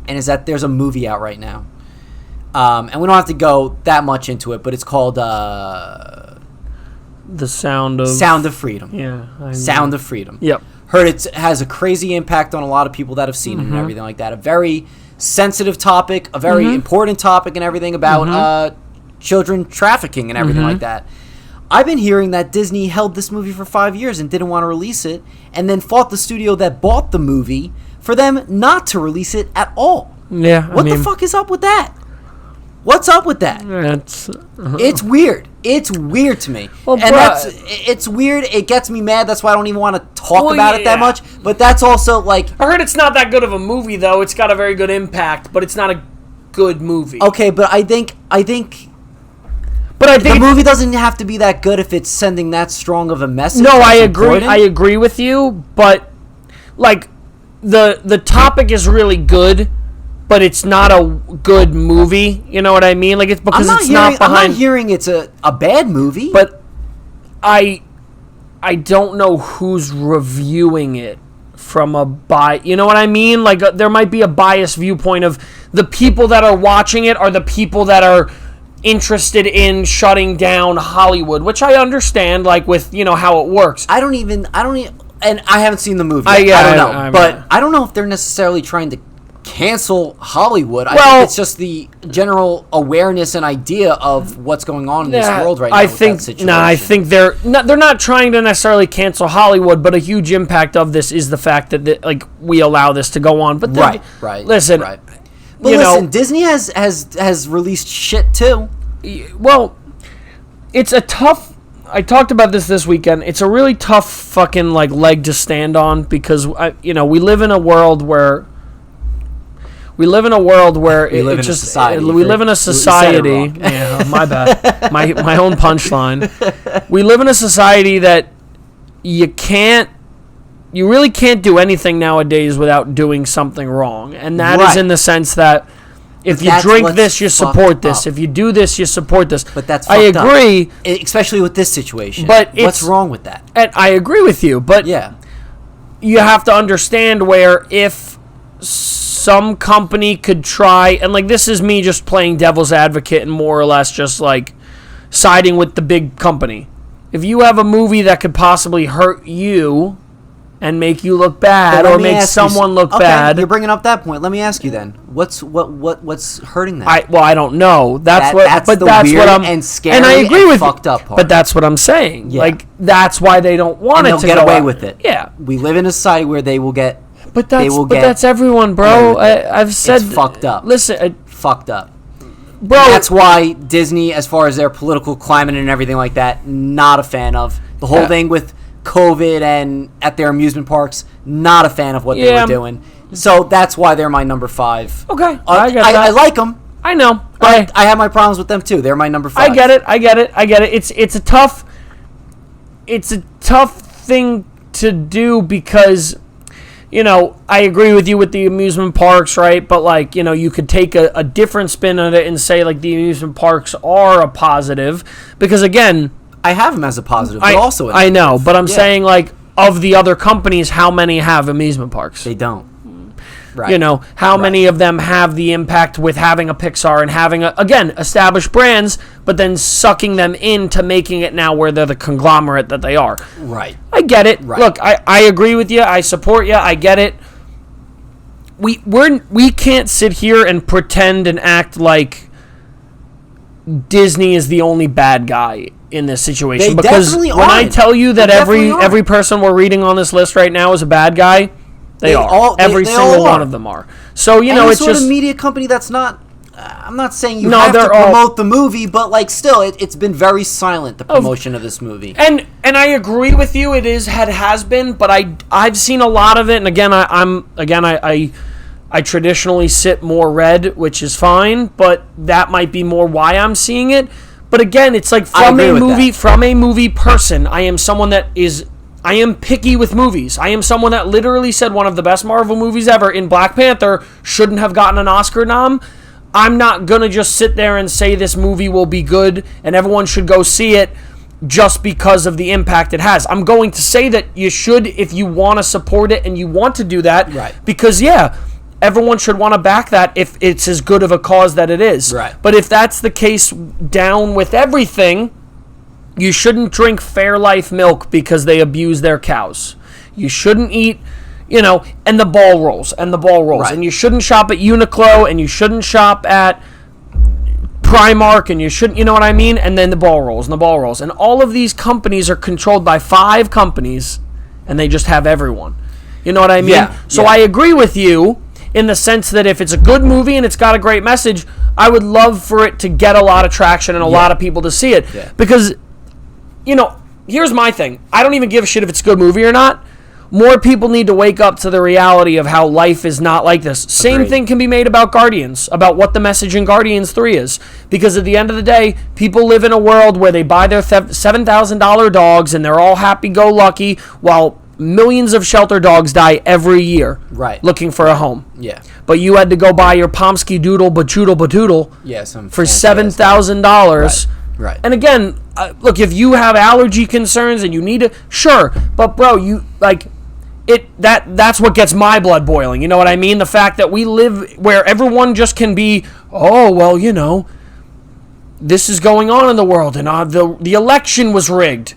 and is that there's a movie out right now. And we don't have to go that much into it, but it's called... The Sound of Freedom. Yeah. Sound of Freedom. Yep. Heard it has a crazy impact on a lot of people that have seen it and everything like that. A very... sensitive topic, a very important topic and everything about children trafficking and everything like that. I've been hearing that Disney held this movie for 5 years and didn't want to release it, and then fought the studio that bought the movie for them not to release it at all. Yeah, What the fuck is up with that? What's up with that? It's weird. It's weird to me. Well, it's weird. It gets me mad. That's why I don't even want to talk about it that much. But that's also like... I heard it's not that good of a movie, though. It's got a very good impact, but it's not a good movie. Okay, but I think the movie doesn't have to be that good if it's sending that strong of a message. No, I agree. Important. I agree with you, but like the topic is really good. But it's not a good movie. You know what I mean? Like, it's because it's not behind... I'm not hearing it's a bad movie. But I don't know who's reviewing it from a you know what I mean? Like, there might be a biased viewpoint of the people that are watching it are the people that are interested in shutting down Hollywood, which I understand, like, with, you know, how it works. I don't even... And I haven't seen the movie. I don't know. I don't know if they're necessarily trying to cancel Hollywood. I think it's just the general awareness and idea of what's going on in this world right now. I think they're not trying to necessarily cancel Hollywood, but a huge impact of this is the fact that like we allow this to go on. But listen, but listen, Disney has released shit too. Well, it's a tough. I talked about this weekend. It's a really tough fucking like leg to stand on because we live in a world where. We live in a society. Yeah, my bad. My own punchline. We live in a society that you really can't do anything nowadays without doing something wrong, and that is in the sense that if you drink this, you support this. If you do this, you support this. But that's I agree, especially with this situation. But what's wrong with that? And I agree with you, but you have to understand where if some company could try, and like this is me just playing devil's advocate and more or less just like siding with the big company. If you have a movie that could possibly hurt you and make you look bad or make someone look bad. You're bringing up that point. Let me ask you then. What's hurting that? I don't know. That's what I'm and scary and I agree with fucked up part. But that's what I'm saying. Yeah. Like that's why they don't want it to get away with it. Yeah. We live in a society where they will get But that's everyone, bro. I've said it's fucked up. Listen, fucked up. Bro, and that's why Disney, as far as their political climate and everything like that, not a fan of. The whole thing with COVID and at their amusement parks, not a fan of what they were doing. So that's why they're my number 5. Okay, I like them. I know. But I have my problems with them too. They're my number 5. I get it. It's a tough thing to do because I agree with you with the amusement parks, right? But like, you could take a different spin on it and say like the amusement parks are a positive because again, I have them as a positive, but also I know, but I'm saying like of the other companies, how many have amusement parks? They don't. Right. How many of them have the impact with having a Pixar and having established brands, but then sucking them into making it now where they're the conglomerate that they are. Right. I get it. Right. Look, I agree with you. I support you. I get it. We can't sit here and pretend and act like Disney is the only bad guy in this situation. They because definitely when aren't. I tell you that every person we're reading on this list right now is a bad guy, they are. Every single one of them are. So, it's sort just of media company that's not. I'm not saying you have to promote the movie, but like still, it's been very silent, the promotion of this movie. And I agree with you. It has been, but I've seen a lot of it. And again, I traditionally sit more red, which is fine, but that might be more why I'm seeing it. But again, it's like from a movie person, I am someone that I am picky with movies. I am someone that literally said one of the best Marvel movies ever in Black Panther shouldn't have gotten an Oscar nom. I'm not going to just sit there and say this movie will be good and everyone should go see it just because of the impact it has. I'm going to say that you should if you want to support it and you want to do that. Right. Because, everyone should want to back that if it's as good of a cause that it is. Right. But if that's the case down with everything, you shouldn't drink Fairlife milk because they abuse their cows. You shouldn't eat, and the ball rolls. Right. And you shouldn't shop at Uniqlo, and you shouldn't shop at Primark, and you shouldn't, you know what I mean? And then the ball rolls. And all of these companies are controlled by 5 companies, and they just have everyone. You know what I mean? Yeah. So I agree with you in the sense that if it's a good movie and it's got a great message, I would love for it to get a lot of traction and a lot of people to see it. Yeah. Because, here's my thing. I don't even give a shit if it's a good movie or not. More people need to wake up to the reality of how life is not like this. Same thing can be made about Guardians, about what the message in Guardians 3 is. Because at the end of the day, people live in a world where they buy their $7,000 dogs and they're all happy-go-lucky while millions of shelter dogs die every year looking for a home. Yeah. But you had to go buy your Pomsky Doodle Bachoodle Badoodle for $7,000. Right. And again, look, if you have allergy concerns and you need to, sure. But bro, that's what gets my blood boiling. You know what I mean? The fact that we live where everyone just can be, this is going on in the world and the election was rigged.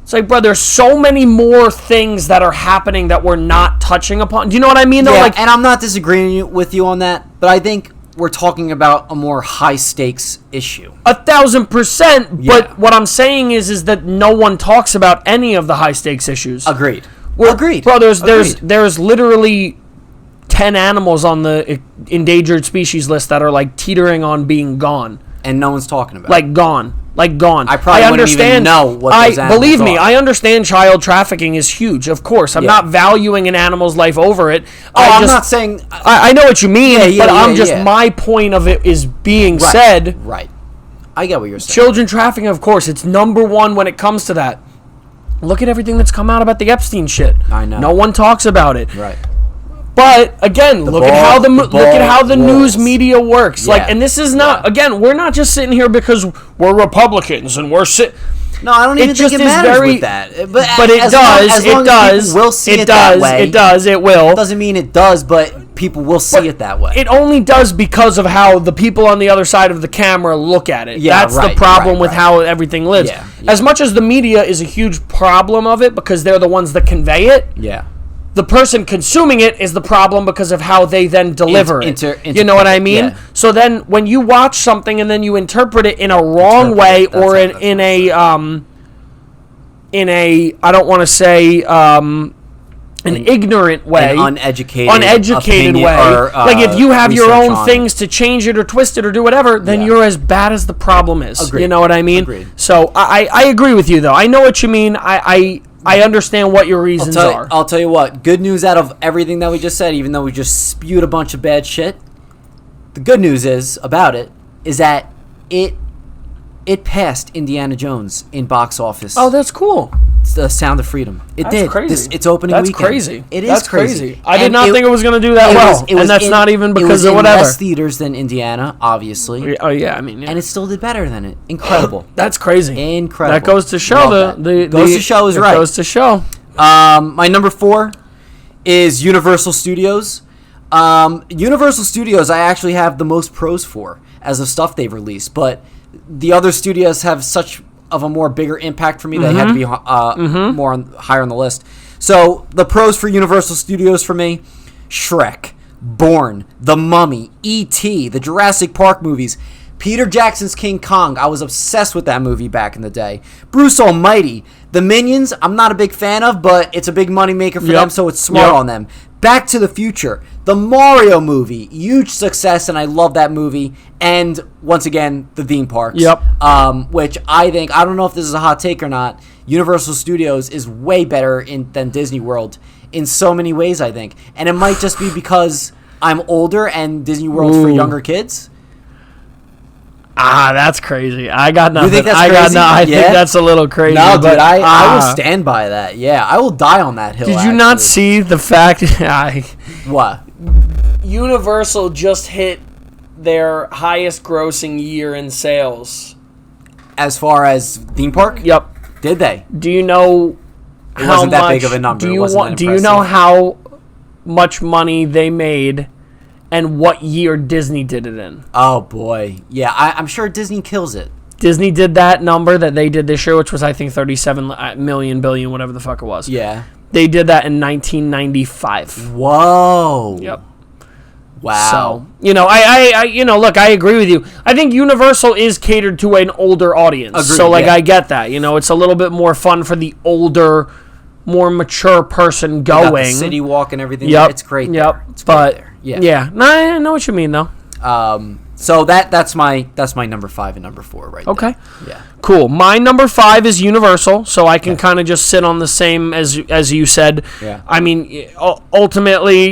It's like, bro, there's so many more things that are happening that we're not touching upon. Do you know what I mean? Though? Yeah, like, and I'm not disagreeing with you on that, but I think we're talking about a more high-stakes issue. 1,000%, but what I'm saying is that no one talks about any of the high-stakes issues. Agreed. Agreed. Bro, there's literally 10 animals on the endangered species list that are, like, teetering on being gone. And no one's talking about it. Like, gone. I probably wouldn't even know what those animals believe me, are. I understand child trafficking is huge. Of course, I'm not valuing an animal's life over it. I'm not saying. I know what you mean, but I'm just my point of it is being said. Right. I get what you're saying. Children trafficking, of course, it's number one when it comes to that. Look at everything that's come out about the Epstein shit. I know. No one talks about it. Right. But again, look at how the news media works. Yeah. Like, and this is not again. We're not just sitting here because we're Republicans and we're No, I don't even think it matters with that. But it does. It does. We'll see it that way. It does. It will. It doesn't mean it does, but people will see it that way. It only does because of how the people on the other side of the camera look at it. Yeah, that's the problem with how everything lives. Yeah. As much as the media is a huge problem of it because they're the ones that convey it. Yeah. The person consuming it is the problem because of how they then deliver it. You know what I mean? Yeah. So then when you watch something and then you interpret it in a wrong way or in a I don't want to say an ignorant way, an uneducated way. Like if you have your own things to change it or twist it or do whatever, then you're as bad as the problem is. Agreed. You know what I mean? Agreed. So I agree with you though. I know what you mean. I understand what your reasons are. I'll tell you what. Good news out of everything that we just said, even though we just spewed a bunch of bad shit, the good news is that it passed Indiana Jones in box office. Oh, that's cool. It's the Sound of Freedom. It did. Crazy. It's opening that's weekend. Crazy. It is that's crazy. I did not think it was going to do that well. And that's not even because of whatever. It was in less theaters than Indiana, obviously. Oh, yeah. I mean, yeah. And it still did better than it. Incredible. That's crazy. Incredible. That goes to show goes to show is right. Goes to show. My number 4 is Universal Studios. Universal Studios I actually have the most pros for as of stuff they've released, but the other studios have such of a more bigger impact for me that had to be higher on the list. So the pros for Universal Studios for me: Shrek, Bourne, The Mummy, E.T., the Jurassic Park movies, Peter Jackson's King Kong. I was obsessed with that movie back in the day. Bruce Almighty. The Minions, I'm not a big fan of, but it's a big moneymaker for them, so it's smart on them. Back to the Future. The Mario movie. Huge success, and I love that movie. And, once again, the theme parks. Which I think, I don't know if this is a hot take or not, Universal Studios is way better than Disney World in so many ways, I think. And it might just be because I'm older and Disney World's for younger kids. That's crazy. I got nothing. You think that's crazy? I think that's a little crazy. No, but dude, I will stand by that. Yeah, I will die on that hill. Did you not see the fact? What? Universal just hit their highest grossing year in sales. As far as theme park? Yep. Did they? Do you know it wasn't that big of a number. Do you know how much money they made and what year Disney did it in? Oh, boy. Yeah, I'm sure Disney kills it. Disney did that number that they did this year, which was, I think, 37 million, billion, whatever the fuck it was. Yeah. They did that in 1995. Whoa. Yep. Wow. So, look, I agree with you. I think Universal is catered to an older audience. Agreed, so, I get that. It's a little bit more fun for the older, more mature person going. You got the city walk and everything. Yep. It's great. Yep. It's great there. Yeah. No, I know what you mean though. So that's my number 5 and number 4 right okay. there. Yeah. Cool. My number 5 is Universal, so I can kind of just sit on the same as you said. Yeah. I mean, ultimately,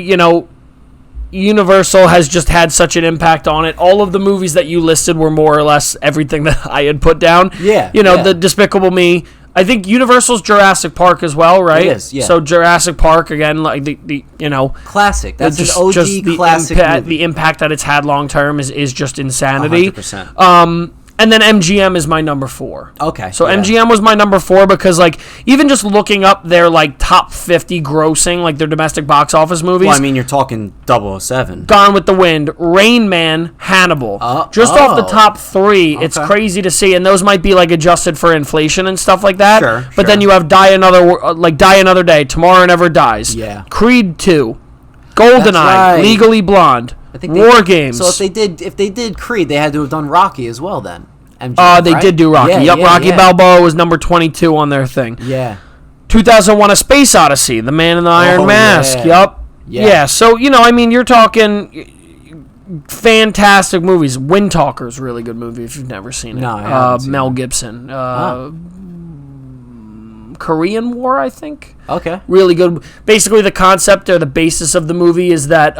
Universal has just had such an impact on it. All of the movies that you listed were more or less everything that I had put down. Yeah. The Despicable Me. I think Universal's Jurassic Park as well, right? It is, yeah. So Jurassic Park, again, like the classic. That's an OG classic movie. The impact that it's had long term is just insanity. 100%. And then MGM is my number 4. Okay. So MGM was my number 4 because, like, even just looking up their, like, top 50 grossing, like, their domestic box office movies. Well, I mean, you're talking 007. Gone with the Wind, Rain Man, Hannibal. Just off the top 3, it's crazy to see. And those might be, like, adjusted for inflation and stuff like that. Sure. But then you have Die Another Day, Tomorrow Never Dies. Yeah. Creed 2, GoldenEye, right. Legally Blonde. I think War Games. So if they did Creed, they had to have done Rocky as well then. MGM, they did do Rocky. Rocky Balboa was number 22 on their thing. Yeah. 2001: A Space Odyssey, The Man in the Iron Mask. Yeah. Yeah. So I mean, you're talking fantastic movies. Wind Talker's a really good movie if you've never seen it. No, I haven't seen Mel it. Gibson. Korean War, I think. Okay. Really good. Basically, the concept or the basis of the movie is that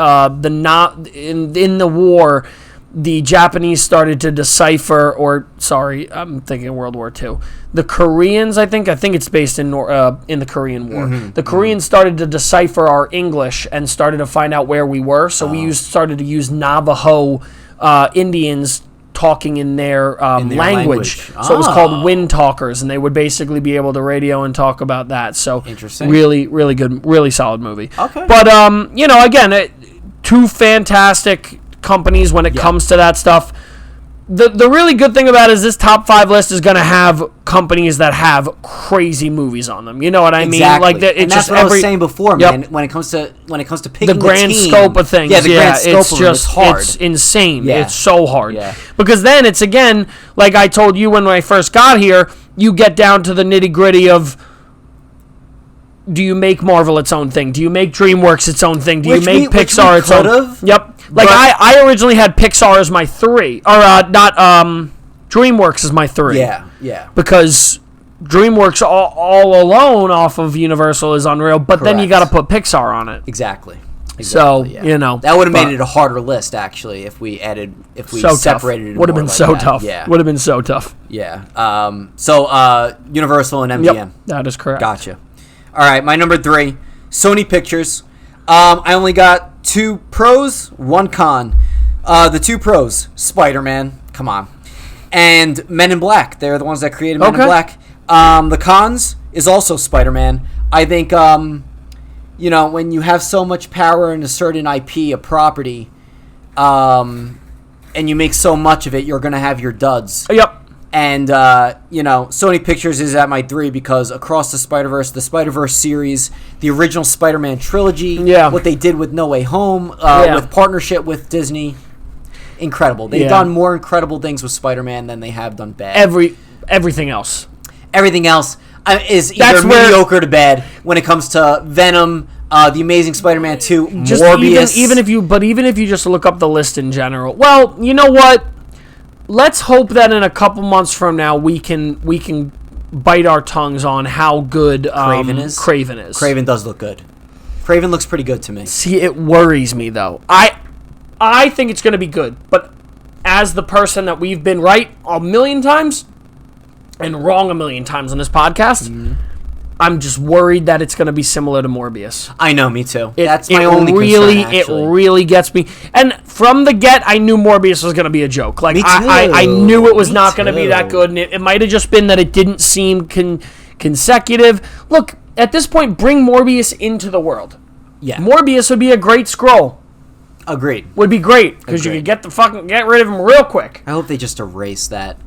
in the war, the Japanese started to decipher, I'm thinking World War II. The Koreans, I think it's based in the Korean War. Mm-hmm. The Koreans started to decipher our English and started to find out where we were. So we started to use Navajo Indians talking in their language. So it was called Wind Talkers, and they would basically be able to radio and talk about that. So interesting. Really, really good, really solid movie. Okay. But again, two fantastic companies when it comes to that stuff. The really good thing about it is this top 5 list is going to have companies that have crazy movies on them. You know what I mean? Exactly. Like it's that's just what I was saying before, man. When it comes to picking the grand scope of things, the grand scope it's of just it's hard. It's insane. Yeah. It's so hard. Yeah. Because then it's again, like I told you when I first got here, you get down to the nitty gritty of. Do you make Marvel its own thing? Do you make DreamWorks its own thing? Do you make Pixar its own? Yep. Like I originally had Pixar as my 3, or not DreamWorks as my 3. Yeah. Because DreamWorks all alone off of Universal is unreal, but then you got to put Pixar on it. Exactly. So yeah. that would have made it a harder list actually if we separated it. Would have been so tough. Yeah. Would have been so tough. Yeah. Universal and MGM. Yep, that is correct. Gotcha. All right, my number 3, Sony Pictures. I only got 2 pros, 1 con. The 2 pros, Spider-Man, come on, and Men in Black. They're the ones that created Men in Black. The cons is also Spider-Man. I think, when you have so much power in a certain IP, a property, and you make so much of it, you're going to have your duds. Yep. And, Sony Pictures is at my 3 because Across the Spider-Verse series, the original Spider-Man trilogy, what they did with No Way Home, with partnership with Disney, incredible. They've done more incredible things with Spider-Man than they have done bad. Everything else. Everything else is either mediocre to bad when it comes to Venom, The Amazing Spider-Man 2, Morbius. Even if you just look up the list in general. Well, you know what? Let's hope that in a couple months from now we can bite our tongues on how good Craven is. Craven does look good. Craven looks pretty good to me. See, it worries me though. I think it's going to be good, but as the person that we've been right a million times and wrong a million times on this podcast, I'm just worried that it's going to be similar to Morbius. I know, me too. That's my only concern, actually. It really gets me. And from the get, I knew Morbius was going to be a joke. Like, me too. I knew it was not going to be that good, and it might have just been that it didn't seem consecutive. Look, at this point, bring Morbius into the world. Yeah. Morbius would be a great Skrull. Agreed. Would be great, because you could get rid of him real quick. I hope they just erase that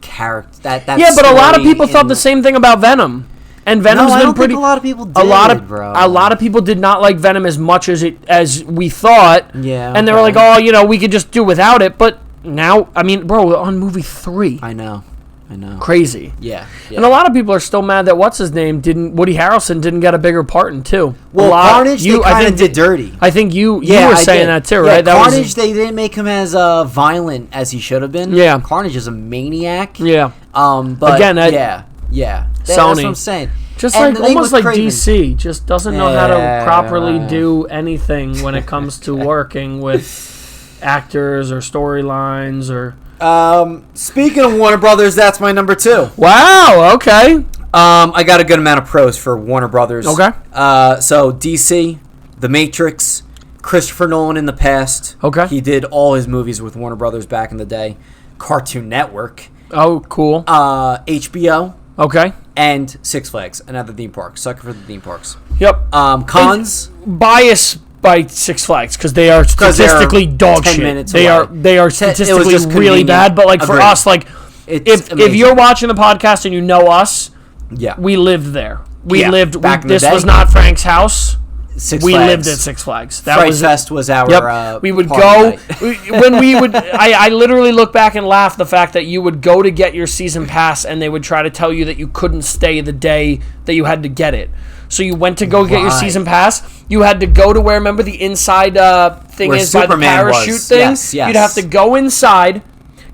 character. That but a lot of people thought the same thing about Venom. And Venom's been pretty. Think a lot of people did. A lot of people did not like Venom as much as we thought. Yeah. And they were like, "Oh, we could just do without it." But now, I mean, bro, we're on movie 3. I know. Crazy. Yeah. And a lot of people are still mad that Woody Harrelson didn't get a bigger part in 2. Well, Carnage, they kind of did dirty. I think you were saying that too, right? Carnage, they didn't make him as violent as he should have been. Yeah. Carnage is a maniac. Yeah. But again, yeah. Sony. That's what I'm saying. Just almost like Craven. DC, just doesn't know how to properly do anything when it comes to working with actors or storylines or. Speaking of Warner Brothers, that's my number 2. Wow. Okay. I got a good amount of pros for Warner Brothers. Okay. So DC, The Matrix, Christopher Nolan in the past. Okay. He did all his movies with Warner Brothers back in the day. Cartoon Network. Oh, cool. HBO. Okay. And Six Flags, another theme park. Sucker for the theme parks. Yep. Cons. Bias by Six Flags because they are statistically dog 10 shit. minutes They away. are statistically really convenient. bad. But like for Agreed. us, like if you're watching the podcast and you know us, we lived there. We lived. This was not Frank's house. We lived at Six Flags. That was Fest was our. Yep. We would go when we would. I literally look back and laugh the fact that you would go to get your season pass and they would try to tell you that you couldn't stay the day that you had to get it. So you went to go get your season pass. You had to go to where, remember the inside thing where is Superman by the parachute was. thing? Yes. You'd have to go inside,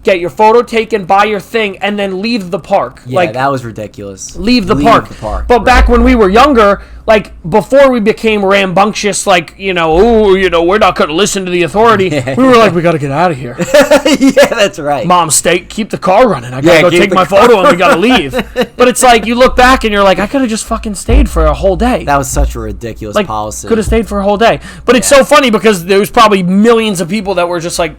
get your photo taken, buy your thing, and then leave the park. Yeah, that was ridiculous. Leave the park. But back when we were younger, like before we became rambunctious, like, we're not going to listen to the authority. We were like, we got to get out of here. Yeah, that's right. Mom, keep the car running. I got to go take my photo and we got to leave. But it's like, you look back and you're like, I could have just fucking stayed for a whole day. That was such a ridiculous policy. Could have stayed for a whole day. But it's so funny because there was probably millions of people that were just like,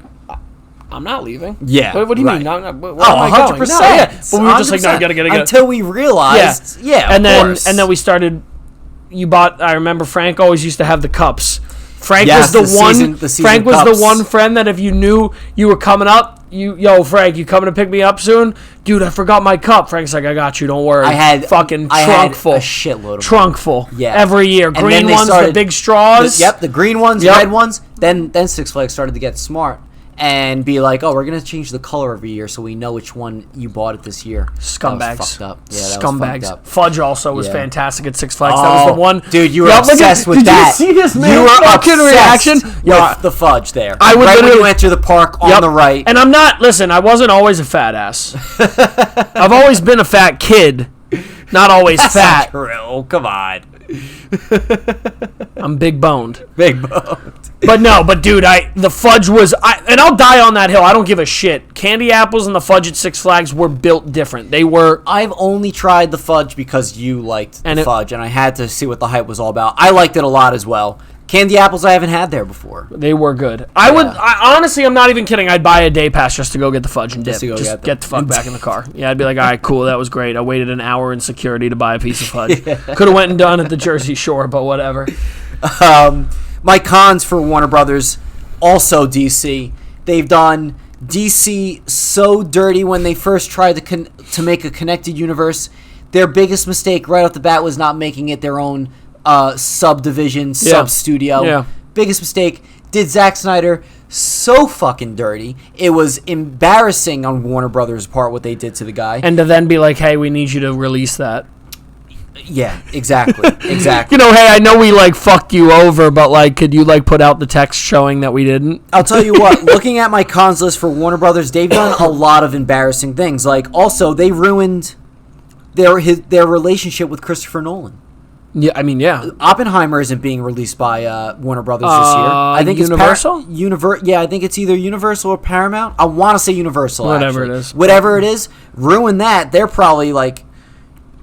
I'm not leaving. Yeah. What do you mean? No, where am I 100%. going? No, yeah. But we were just like, no, you got to get it. Until we realized, and then we started. I remember Frank always used to have the cups. Frank was the one friend that if you knew you were coming up, Frank, you coming to pick me up soon? Dude, I forgot my cup. Frank's like, I got you, don't worry. I had trunk full. A shitload of trunk full. Yeah. Every year. Green ones, the big straws. The green ones, red ones. Then Six Flags started to get smart and be like, oh, we're going to change the color every year so we know which one you bought it this year. Scumbags. That was fucked up. Yeah, that Scumbags. was fucked up. Fudge also was fantastic at Six Flags. That was the one. Dude, you were obsessed with that. Did you see this man's fucking reaction? With the fudge there. When you enter the park on the right. And I wasn't always a fat ass. I've always been a fat kid. Not always fat. Not true. Come on. I'm big boned. Big boned. But dude, the fudge was, and I'll die on that hill. I don't give a shit. Candy apples and the fudge at Six Flags were built different. They were. I've only tried the fudge because you liked the fudge, and I had to see what the hype was all about. I liked it a lot as well. Candy apples I haven't had there before. They were good. Honestly, I'm not even kidding. I'd buy a day pass just to go get the fudge and dip. Just get the fuck back in the car. Yeah, I'd be like, all right, cool, that was great. I waited an hour in security to buy a piece of fudge. Could have went and done at the Jersey Shore, but whatever. My cons for Warner Brothers, also DC. They've done DC so dirty when they first tried to make a connected universe. Their biggest mistake right off the bat was not making it their own subdivision, sub-studio. Yeah. Biggest mistake. Did Zack Snyder so fucking dirty. It was embarrassing on Warner Brothers' part what they did to the guy. And to then be like, hey, we need you to release that. Yeah, exactly. Exactly. Hey, I know we, fucked you over, but, could you, put out the text showing that we didn't? I'll tell you what, looking at my cons list for Warner Brothers, they've done a lot of embarrassing things. Also, they ruined their relationship with Christopher Nolan. Yeah, yeah. Oppenheimer isn't being released by Warner Brothers this year. I think Universal? I think it's either Universal or Paramount. I want to say Universal, Whatever actually. it is. Whatever it is, ruin that. They're probably,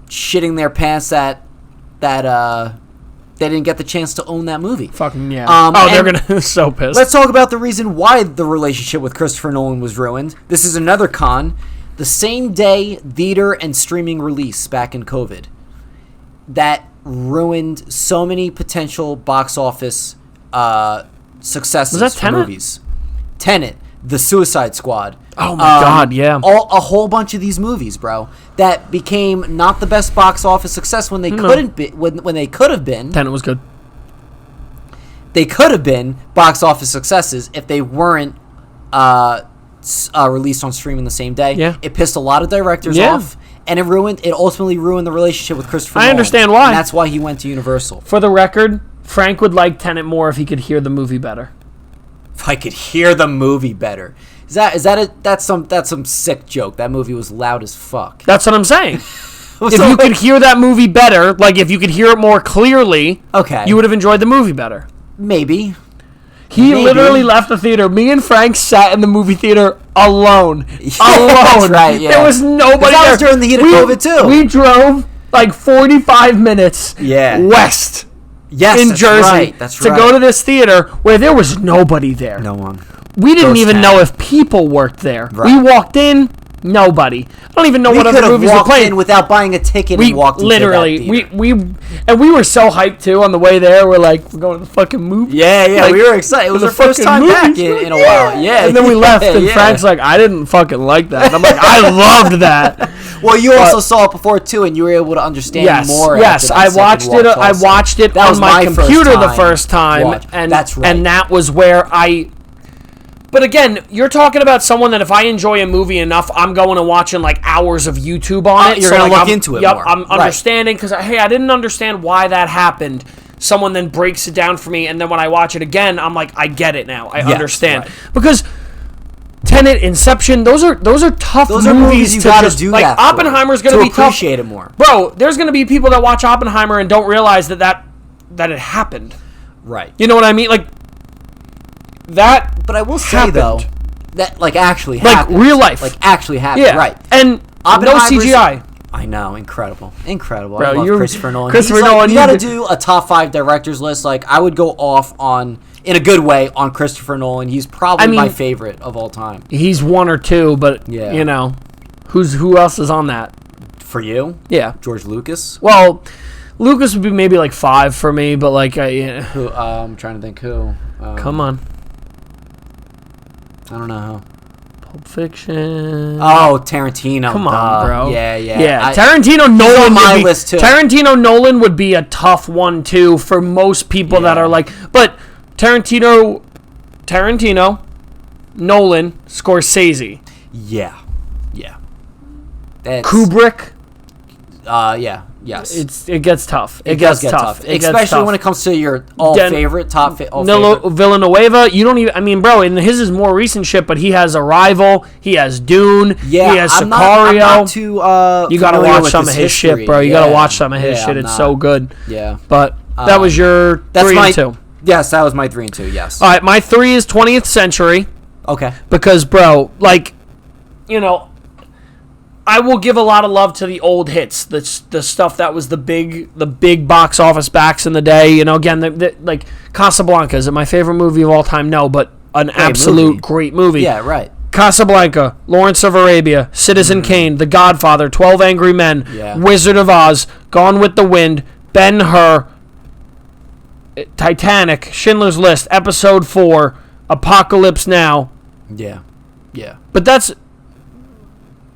shitting their pants that they didn't get the chance to own that movie. Fucking yeah. They're going to so pissed. Let's talk about the reason why the relationship with Christopher Nolan was ruined. This is another con. The same day theater and streaming release back in COVID. That ruined so many potential box office successes for movies. Tenet, The Suicide Squad. Oh my God, yeah. A whole bunch of these movies, bro, that became not the best box office success when they couldn't be, when they could have been. Tenet was good. They could have been box office successes if they weren't released on streaming the same day. Yeah. It pissed a lot of directors off. And it ultimately ruined the relationship with Christopher Nolan. I understand why. And that's why he went to Universal. For the record, Frank would like Tenet more if he could hear the movie better. If I could hear the movie better. That's some sick joke. That movie was loud as fuck. That's what I'm saying. If you could hear that movie better, if you could hear it more clearly, okay, you would have enjoyed the movie better. Maybe. He literally left the theater. Me and Frank sat in the movie theater alone. That's right, yeah. There was nobody there. That was during the heat of COVID, too. We drove 45 minutes west. in Jersey to go to this theater where there was nobody there. No one. We didn't even know if people worked there. Right. We walked in, nobody. I don't even know what other movies were playing. In without buying a ticket and walked into that theater. We were so hyped too on the way there. We're like, we're going to the fucking movie. Yeah, like, we were excited. It was our first time back in a while. Yeah. And then we left, and Frank's like, I didn't fucking like that. And I'm like, I loved that. Well, you also saw it before too, and you were able to understand more. Yes, I watched it. I watched it on my computer the first time, and that's right. And that was where I. But again, you're talking about someone that if I enjoy a movie enough, I'm going and watching like hours of YouTube on it. You're going to look into it more. I'm understanding because, hey, I didn't understand why that happened. Someone then breaks it down for me, and then when I watch it again, I'm like, I get it now. I understand. Right. Because Tenet, Inception, those are tough movies. Those are movies you got to do like, that Oppenheimer's going to be tough. To appreciate it more. Bro, there's going to be people that watch Oppenheimer and don't realize that it happened. Right. You know what I mean? Like, that But I will say, happened. though, that, like, actually happened. Like, real life. Like, actually happened. Yeah. Right. And no CGI. I know. Incredible. Incredible. Bro, I love Christopher Nolan. Christopher Nolan. You got to do a top 5 directors list. Like, I would go off on, in a good way, on Christopher Nolan. He's probably my favorite of all time. He's 1 or 2, but, you know, who else is on that? For you? Yeah. George Lucas? Well, Lucas would be maybe like 5 for me, but like who? I'm trying to think who. Come on. I don't know who. Pulp Fiction. Oh, Tarantino. Come on, bro. Yeah. Tarantino Nolan on my list too. Tarantino Nolan would be a tough one too for most people that are like. But Tarantino, Nolan, Scorsese. Yeah. Kubrick. Yes. It gets tough. It gets gets tough. Especially when it comes to your favorite. Villanueva. You don't even. I mean, bro, and his is more recent shit, but he has Arrival. He has Dune. Yeah, he has Sicario. I'm not too, you gotta watch some of his shit, bro. You gotta watch some of his shit. It's so good. Yeah. But that was your 3 and 2. Yes, that was my 3 and 2. Yes. All right, my 3 is 20th Century. Okay. Because, bro, like, you know, I will give a lot of love to the old hits, the stuff that was the big box office backs in the day. You know, again, like Casablanca, is it my favorite movie of all time? No, but an absolute great movie. Yeah, right. Casablanca, Lawrence of Arabia, Citizen Kane, The Godfather, 12 Angry Men, Wizard of Oz, Gone with the Wind, Ben-Hur, Titanic, Schindler's List, Episode 4, Apocalypse Now. Yeah. But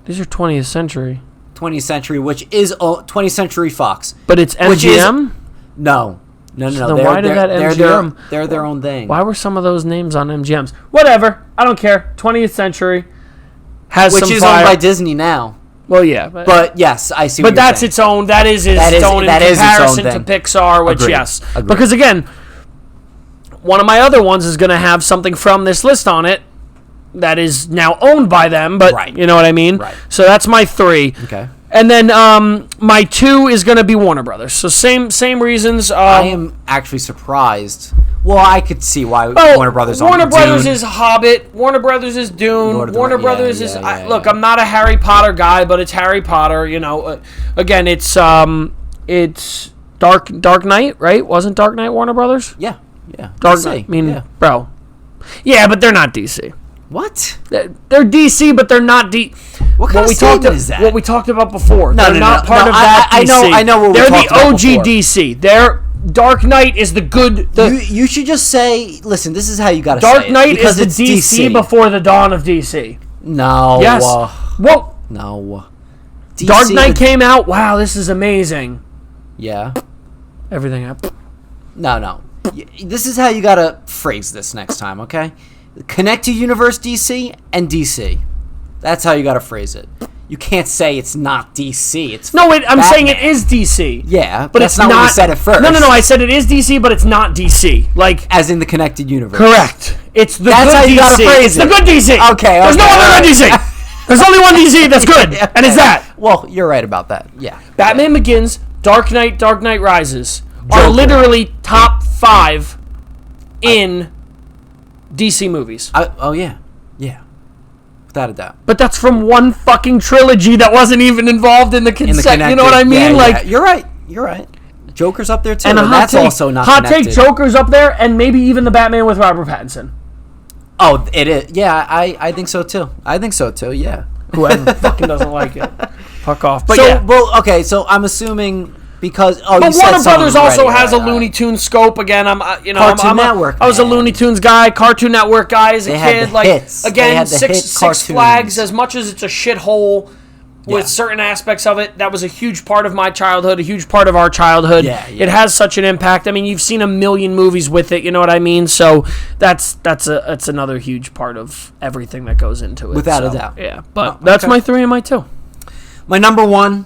these are 20th Century. 20th Century, which is 20th Century Fox. But it's MGM? No. Then why did that MGM? They're their own thing. Why were some of those names on MGMs? Whatever. I don't care. 20th Century has which some is fire. owned by Disney now. Well, yeah. But yes, I see what what you're that's saying. Its own. That is its own in comparison to Pixar, which, yes. Agreed. Because, again, one of my other ones is going to have something from this list on it that is now owned by them, but you know what I mean? Right. So that's my 3. Okay. And then my 2 is going to be Warner Brothers. So same reasons. I am actually surprised. Well, I could see why Warner Brothers. Warner Brothers is Hobbit. Warner Brothers is Dune. Warner Brothers is. Look, I'm not a Harry Potter guy, but it's Harry Potter. You know, again, it's Dark Knight, right? Wasn't Dark Knight Warner Brothers? Yeah. Dark Knight. I mean, bro. Yeah, but they're not DC. What? They're DC, but they're not DC. What kind of statement is that? What we talked about before. No, they're not part of that DC. I know what we talked about They're the before. OG DC. They're Dark Knight is the good. You should just say, listen, this is how you got to say Dark it. Knight is the DC before the dawn of DC. No. Yes. Well. No. DC Dark Knight came out. Wow, this is amazing. Yeah. Everything up. No. This is how you got to phrase this next time, okay? Connect to Universe DC and DC. That's how you got to phrase it. You can't say it's not DC. It's I'm saying it is DC. Yeah, but that's it's not what you said at first. No. I said it is DC, but it's not DC. Like as in the connected universe. Correct. It's the that's good how you DC. Gotta phrase it's the good DC. Okay. There's no other good DC. There's only one DC that's good, and it's that. Well, you're right about that. Yeah. Batman Begins, Dark Knight Rises are literally top 5 in DC movies. Yeah. Without a doubt. But that's from one fucking trilogy that wasn't even involved in the consent. You know what I mean? Yeah. You're right. Joker's up there too, and that's also not hot connected. take. Joker's up there, and maybe even the Batman with Robert Pattinson. Oh, it is. Yeah, I think so too. Yeah. Whoever fucking doesn't like it, fuck off. But okay. So I'm assuming because but Warner Brothers also has a Looney Tunes scope. Again, Cartoon Network. I was a Looney Tunes guy, Cartoon Network guy as a kid. Like hits. again, Six Flags. As much as it's a shithole with certain aspects of it, that was a huge part of my childhood, a huge part of our childhood. Yeah. It has such an impact. I mean, you've seen a million movies with it. You know what I mean? So that's another huge part of everything that goes into it. Without a doubt. Yeah, but that's my 3 and my 2. My number 1.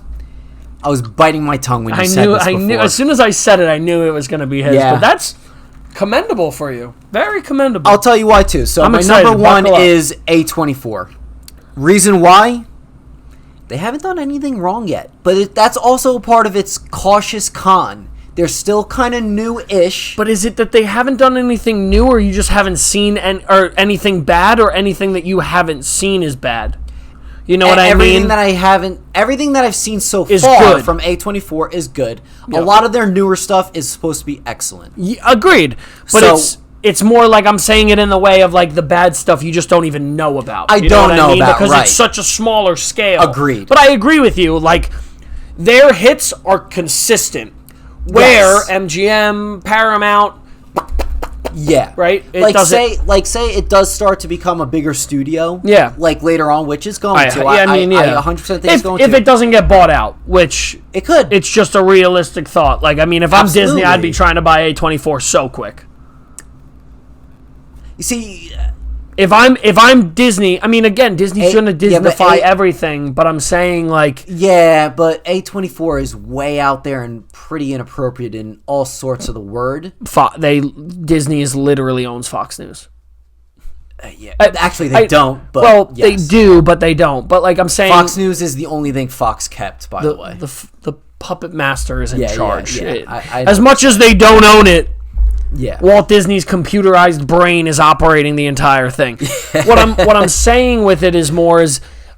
I was biting my tongue when you said this before. I knew. As soon as I said it, I knew it was going to be his. Yeah. But that's commendable for you. Very commendable. I'll tell you why, too. So my number 1 is A24. Reason why? They haven't done anything wrong yet. But that's also part of its cautious con. They're still kind of new-ish. But is it that they haven't done anything new, or you just haven't seen or anything bad, or anything that you haven't seen is bad? You know what I mean? Everything that I've seen so is far good. From A24 is good. Yep. A lot of their newer stuff is supposed to be excellent. Agreed. But it's more like I'm saying it in the way of like the bad stuff you just don't even know about. I don't know about, because it's such a smaller scale. Agreed. But I agree with you. Like their hits are consistent. Where MGM, Paramount. Yeah. Right? Say it does start to become a bigger studio. Yeah. Like later on, which is going to. I 100% think it's going to. If it doesn't get bought out, which it could. It's just a realistic thought. Like, I mean, if I'm Disney, I'd be trying to buy A24 so quick. You see, if I'm Disney, I mean, again, Disney's going to Disney-fy everything, but I'm saying, like... Yeah, but A24 is way out there and pretty inappropriate in all sorts of the word. Disney literally owns Fox News. Actually, they don't, but... Well, they do, but they don't. But, like, I'm saying... Fox News is the only thing Fox kept, by the way. The puppet master is in charge. As much as they don't own it... Yeah. Walt Disney's computerized brain is operating the entire thing. What I'm saying with it is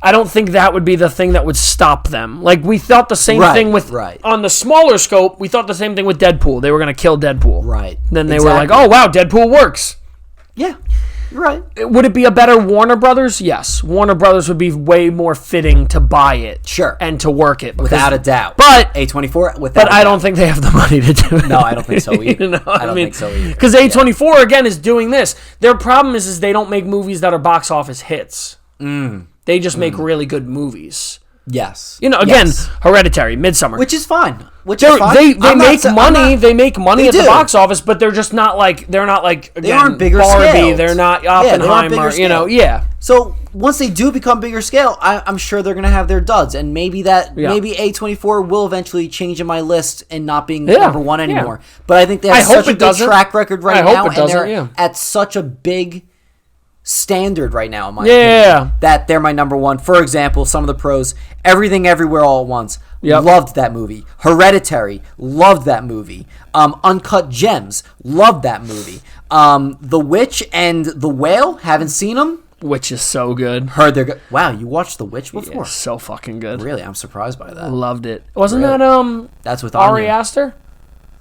I don't think that would be the thing that would stop them. Like we thought the same thing with on the smaller scope, we thought the same thing with Deadpool. They were going to kill Deadpool. Right. Then they were like, "Oh wow, Deadpool works." Yeah. You're right. Would it be a better Warner Brothers? Yes. Warner Brothers would be way more fitting to buy it. Sure. And to work it. Without a doubt. But A24, But I don't think they have the money to do it. No, I don't think so either. You know I don't think so either. Because A24, again, is doing this. Their problem is they don't make movies that are box office hits. They just make really good movies. Yes. You know, again, Hereditary, Midsommar. Which is fine. They make money. They make money at the box office, but they're just not like again, they aren't bigger Barbie. Scaled. They're not Oppenheimer. So once they do become bigger scale, I'm sure they're gonna have their duds, and maybe A24 will eventually change in my list and not being number 1 anymore. Yeah. But I think they have such a good track record now, and they're at such a big standard right now in my opinion, that they're my number 1. For example, some of the pros, Everything Everywhere All at Once, loved that movie. Hereditary, loved that movie. Uncut Gems, loved that movie. The Witch and The Whale, haven't seen them. Witch is so good. Heard they're good. Wow, you watched The Witch before? Yeah, so fucking good. Really, I'm surprised by that. Loved it. Wasn't that That's with Ari Aster?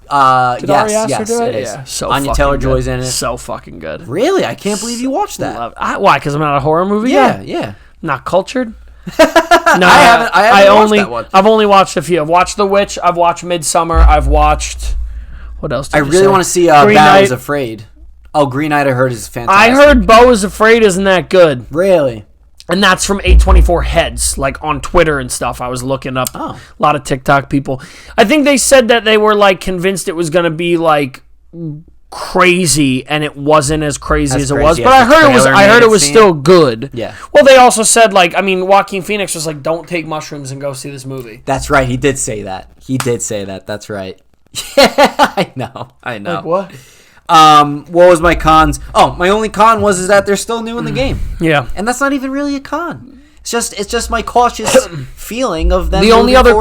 Did Ari Aster do it? It is. Yeah, so Anya Taylor-Joy's in it. So fucking good. Really? I can't believe you watched that. Why? Because I'm not a horror movie guy? Yeah. Not cultured? No, I haven't watched that one. I've only watched a few. I've watched The Witch. I've watched Midsommar. I've watched... What else did I really want to see Beau is Afraid. Oh, Green Knight I heard is fantastic. I heard Beau is Afraid isn't that good. Really? And that's from A24 heads, like on Twitter and stuff. I was looking up a lot of TikTok people. I think they said that they were like convinced it was going to be like crazy, and it wasn't as crazy as it was. But I heard it was still good. Yeah. Well, they also said Joaquin Phoenix was like, "Don't take mushrooms and go see this movie." That's right. He did say that. That's right. Yeah, I know. Like what? What was my cons? Oh, my only con is that they're still new in the game. Yeah. And that's not even really a con. It's just my cautious feeling of them. The only other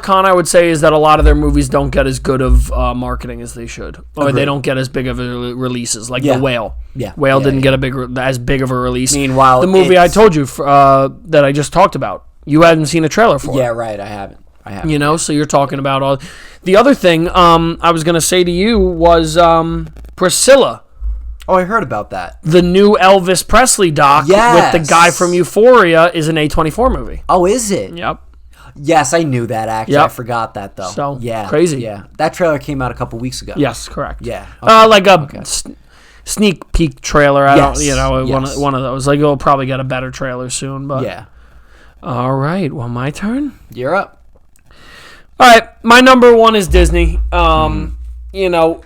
con I would say is that a lot of their movies don't get as good of marketing as they should, or they don't get as big of releases. Like The Whale. Yeah. Whale didn't get as big of a release. Meanwhile, the movie I told you that I just talked about, you hadn't seen a trailer for. Yeah, right. I haven't. I have. You know, so you're talking about all. The other thing I was going to say to you was Priscilla. Oh, I heard about that. The new Elvis Presley doc with the guy from Euphoria is an A24 movie. Oh, is it? Yep. Yes, I knew that, actually. Yep. I forgot that, though. So, yeah, crazy. Yeah. That trailer came out a couple weeks ago. Yes, correct. Yeah. Okay. Sneak peek trailer. I don't, Yes. one of those. Like, we'll probably get a better trailer soon. But yeah. All right. Well, my turn. You're up. All right. My number one is Disney. You know,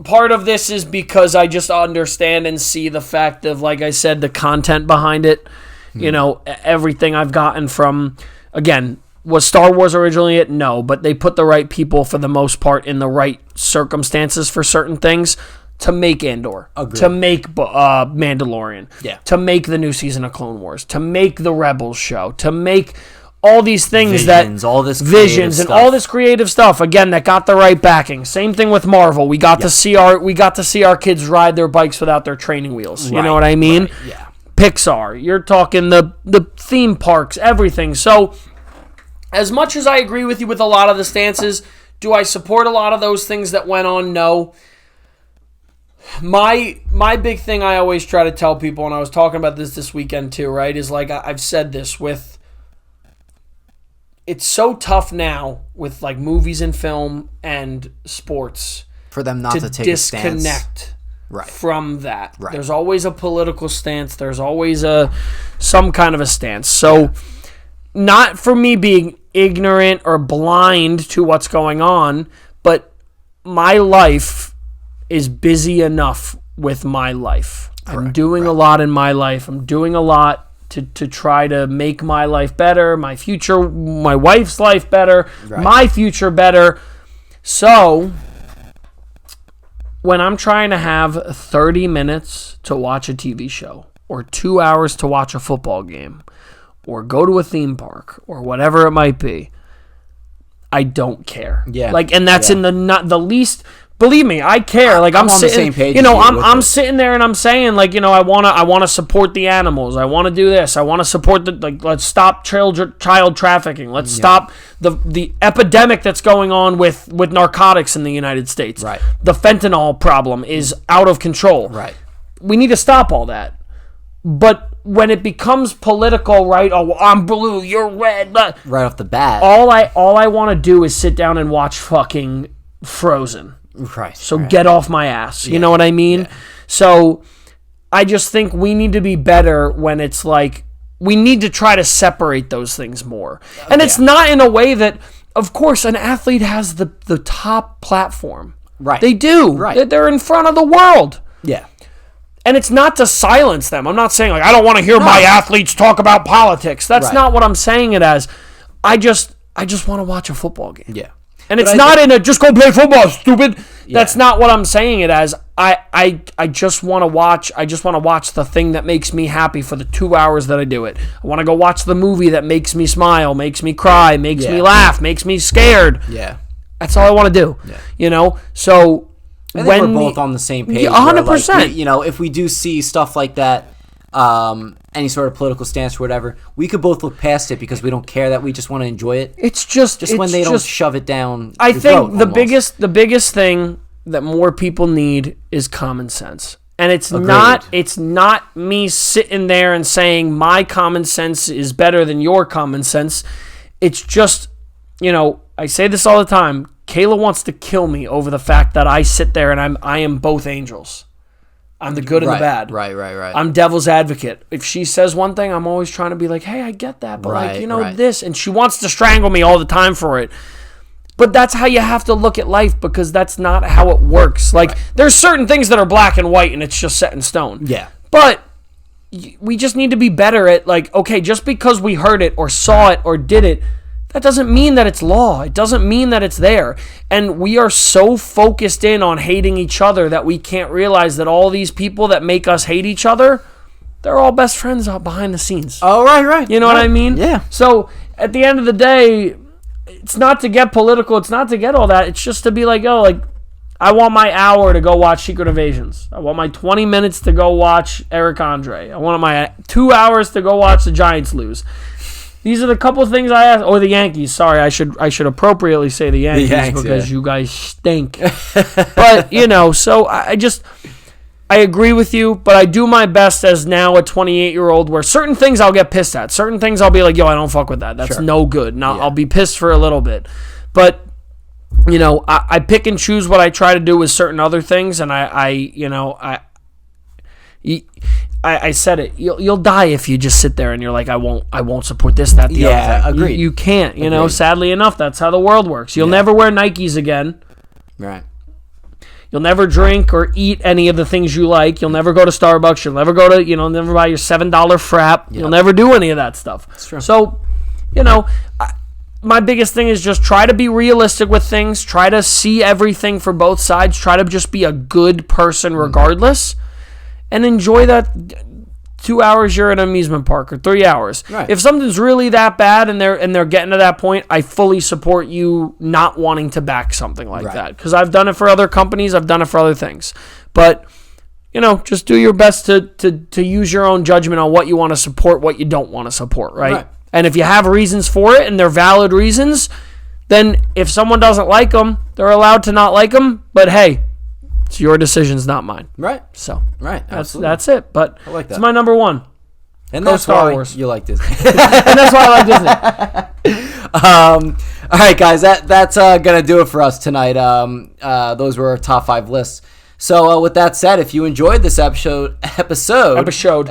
part of this is because I just understand and see the fact of, like I said, the content behind it. You know, everything I've gotten from, again, was Star Wars originally it? No, but they put the right people for the most part in the right circumstances for certain things to make Andor, Agreed. to make Mandalorian, to make the new season of Clone Wars, to make the Rebels show, to make all these things all this visions and stuff. all this creative stuff again that got the right backing. Same thing with Marvel. We got to see our kids ride their bikes without their training wheels. You know what I mean? Right. Yeah. Pixar. You're talking the theme parks, everything. So as much as I agree with you with a lot of the stances, do I support a lot of those things that went on? No. My big thing I always try to tell people, and I was talking about this weekend too, right, is like I've said this with, it's so tough now with like movies and film and sports for them not to take a stance. Disconnect from that. Right. There's always a political stance. There's always some kind of a stance. So not for me being ignorant or blind to what's going on, but my life is busy enough with my life. Correct. I'm doing a lot in my life. I'm doing a lot to try to make my life better, my future, my wife's life better, my future better. So when I'm trying to have 30 minutes to watch a TV show or 2 hours to watch a football game or go to a theme park or whatever it might be, I don't care. Yeah. Like, and that's in the least. Believe me, I care. Like I'm sitting, on the same page. You know, I'm sitting there and I'm saying, like, you know, I wanna support the animals. I wanna do this. I wanna support let's stop child trafficking. Let's stop the epidemic that's going on with narcotics in the United States. Right. The fentanyl problem is out of control. Right. We need to stop all that. But when it becomes political, right? Oh, I'm blue, you're red. But right off the bat, all I want to do is sit down and watch fucking Frozen. Right. So get off my ass. You know what I mean? Yeah. So I just think we need to be better when it's like we need to try to separate those things more. And it's not in a way that, of course, an athlete has the top platform. Right. They do. Right. They're in front of the world. Yeah. And it's not to silence them. I'm not saying, like, I don't want to hear my athletes talk about politics. That's not what I'm saying it as. I just want to watch a football game. Yeah. And it's not in a just go play football, stupid. Yeah. That's not what I'm saying it as. I just want to watch. I just want to watch the thing that makes me happy for the 2 hours that I do it. I want to go watch the movie that makes me smile, makes me cry, makes me laugh, makes me scared. Yeah. That's all I want to do. Yeah. You know? So I think we're both on the same page. 100%. Like, you know, if we do see stuff like that, any sort of political stance or whatever, we could both look past it because we don't care, that we just want to enjoy it. It's just when they don't shove it down. I think the biggest thing that more people need is common sense. And it's not me sitting there and saying my common sense is better than your common sense. It's just, you know, I say this all the time. Kayla wants to kill me over the fact that I sit there and I am both angels. I'm the good and the bad. Right. I'm devil's advocate. If she says one thing, I'm always trying to be like, hey, I get that, but this. And she wants to strangle me all the time for it. But that's how you have to look at life, because that's not how it works. Like, there's certain things that are black and white and it's just set in stone. Yeah. But we just need to be better at, like, okay, just because we heard it or saw it or did it, that doesn't mean that it's law. It doesn't mean that it's there. And we are so focused in on hating each other that we can't realize that all these people that make us hate each other, they're all best friends out behind the scenes. Oh, right. You know what I mean? Yeah. So at the end of the day, it's not to get political. It's not to get all that. It's just to be like, oh, like, I want my hour to go watch Secret Invasions. I want my 20 minutes to go watch Eric Andre. I want my 2 hours to go watch the Giants lose. these are the couple of things I asked. Or the Yankees. Sorry, I should appropriately say the Yankees because you guys stink. But, so I agree with you, but I do my best as now a 28-year-old where certain things I'll get pissed at. Certain things I'll be like, yo, I don't fuck with that. That's no good. Now I'll be pissed for a little bit. But, I pick and choose what I try to do with certain other things, and I said it. You'll die if you just sit there and you're like, I won't support this, that, the other thing. Agreed. You can't. Sadly enough, that's how the world works. You'll never wear Nikes again. Right. You'll never drink or eat any of the things you like. You'll never go to Starbucks. You'll never go to, never buy your $7 frap. Yep. You'll never do any of that stuff. That's true. So, my biggest thing is just try to be realistic with things. Try to see everything for both sides. Try to just be a good person regardless. And enjoy that 2 hours you're in an amusement park or 3 hours. Right. If something's really that bad and they're getting to that point, I fully support you not wanting to back something like that. Because I've done it for other companies. I've done it for other things. But, just do your best to use your own judgment on what you want to support, what you don't want to support, right? And if you have reasons for it and they're valid reasons, then if someone doesn't like them, they're allowed to not like them. But hey, it's your decisions, not mine. Right. So that's it. But I like that. It's my number one. And that's Star why Wars. you like Disney. And that's why I like Disney. All right, guys. That's gonna do it for us tonight. Those were our top 5 lists. So with that said, if you enjoyed this episode, make sure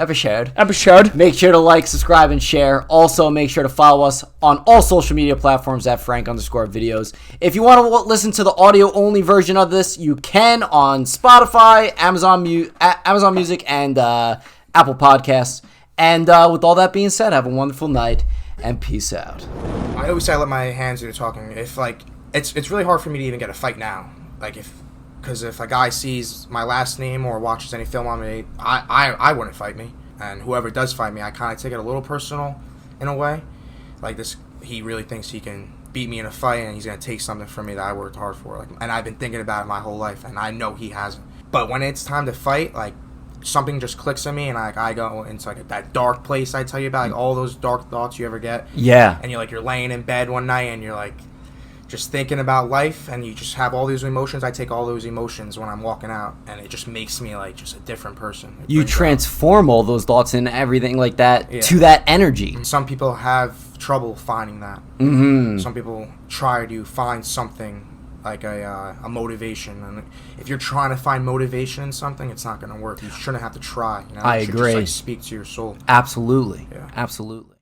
to like, subscribe, and share. Also, make sure to follow us on all social media platforms at Frank_videos. If you want to listen to the audio-only version of this, you can on Spotify, Amazon Music, and Apple Podcasts. And with all that being said, have a wonderful night, and peace out. I always say I let my hands do the talking. If it's really hard for me to even get a fight now. Because if a guy sees my last name or watches any film on me, I wouldn't fight me. And whoever does fight me, I kind of take it a little personal in a way. He really thinks he can beat me in a fight and he's going to take something from me that I worked hard for. And I've been thinking about it my whole life, and I know he hasn't. But when it's time to fight, something just clicks in me, and I go into that dark place I tell you about, all those dark thoughts you ever get. Yeah. And you're laying in bed one night and you're just thinking about life, and you just have all these emotions. I take all those emotions when I'm walking out, and it just makes me just a different person. You transform all those thoughts and everything like that to that energy. Some people have trouble finding that. Mm-hmm. Some people try to find something like a motivation, and if you're trying to find motivation in something, it's not going to work. You shouldn't have to try. I agree. Just speak to your soul. Absolutely. Yeah. Absolutely.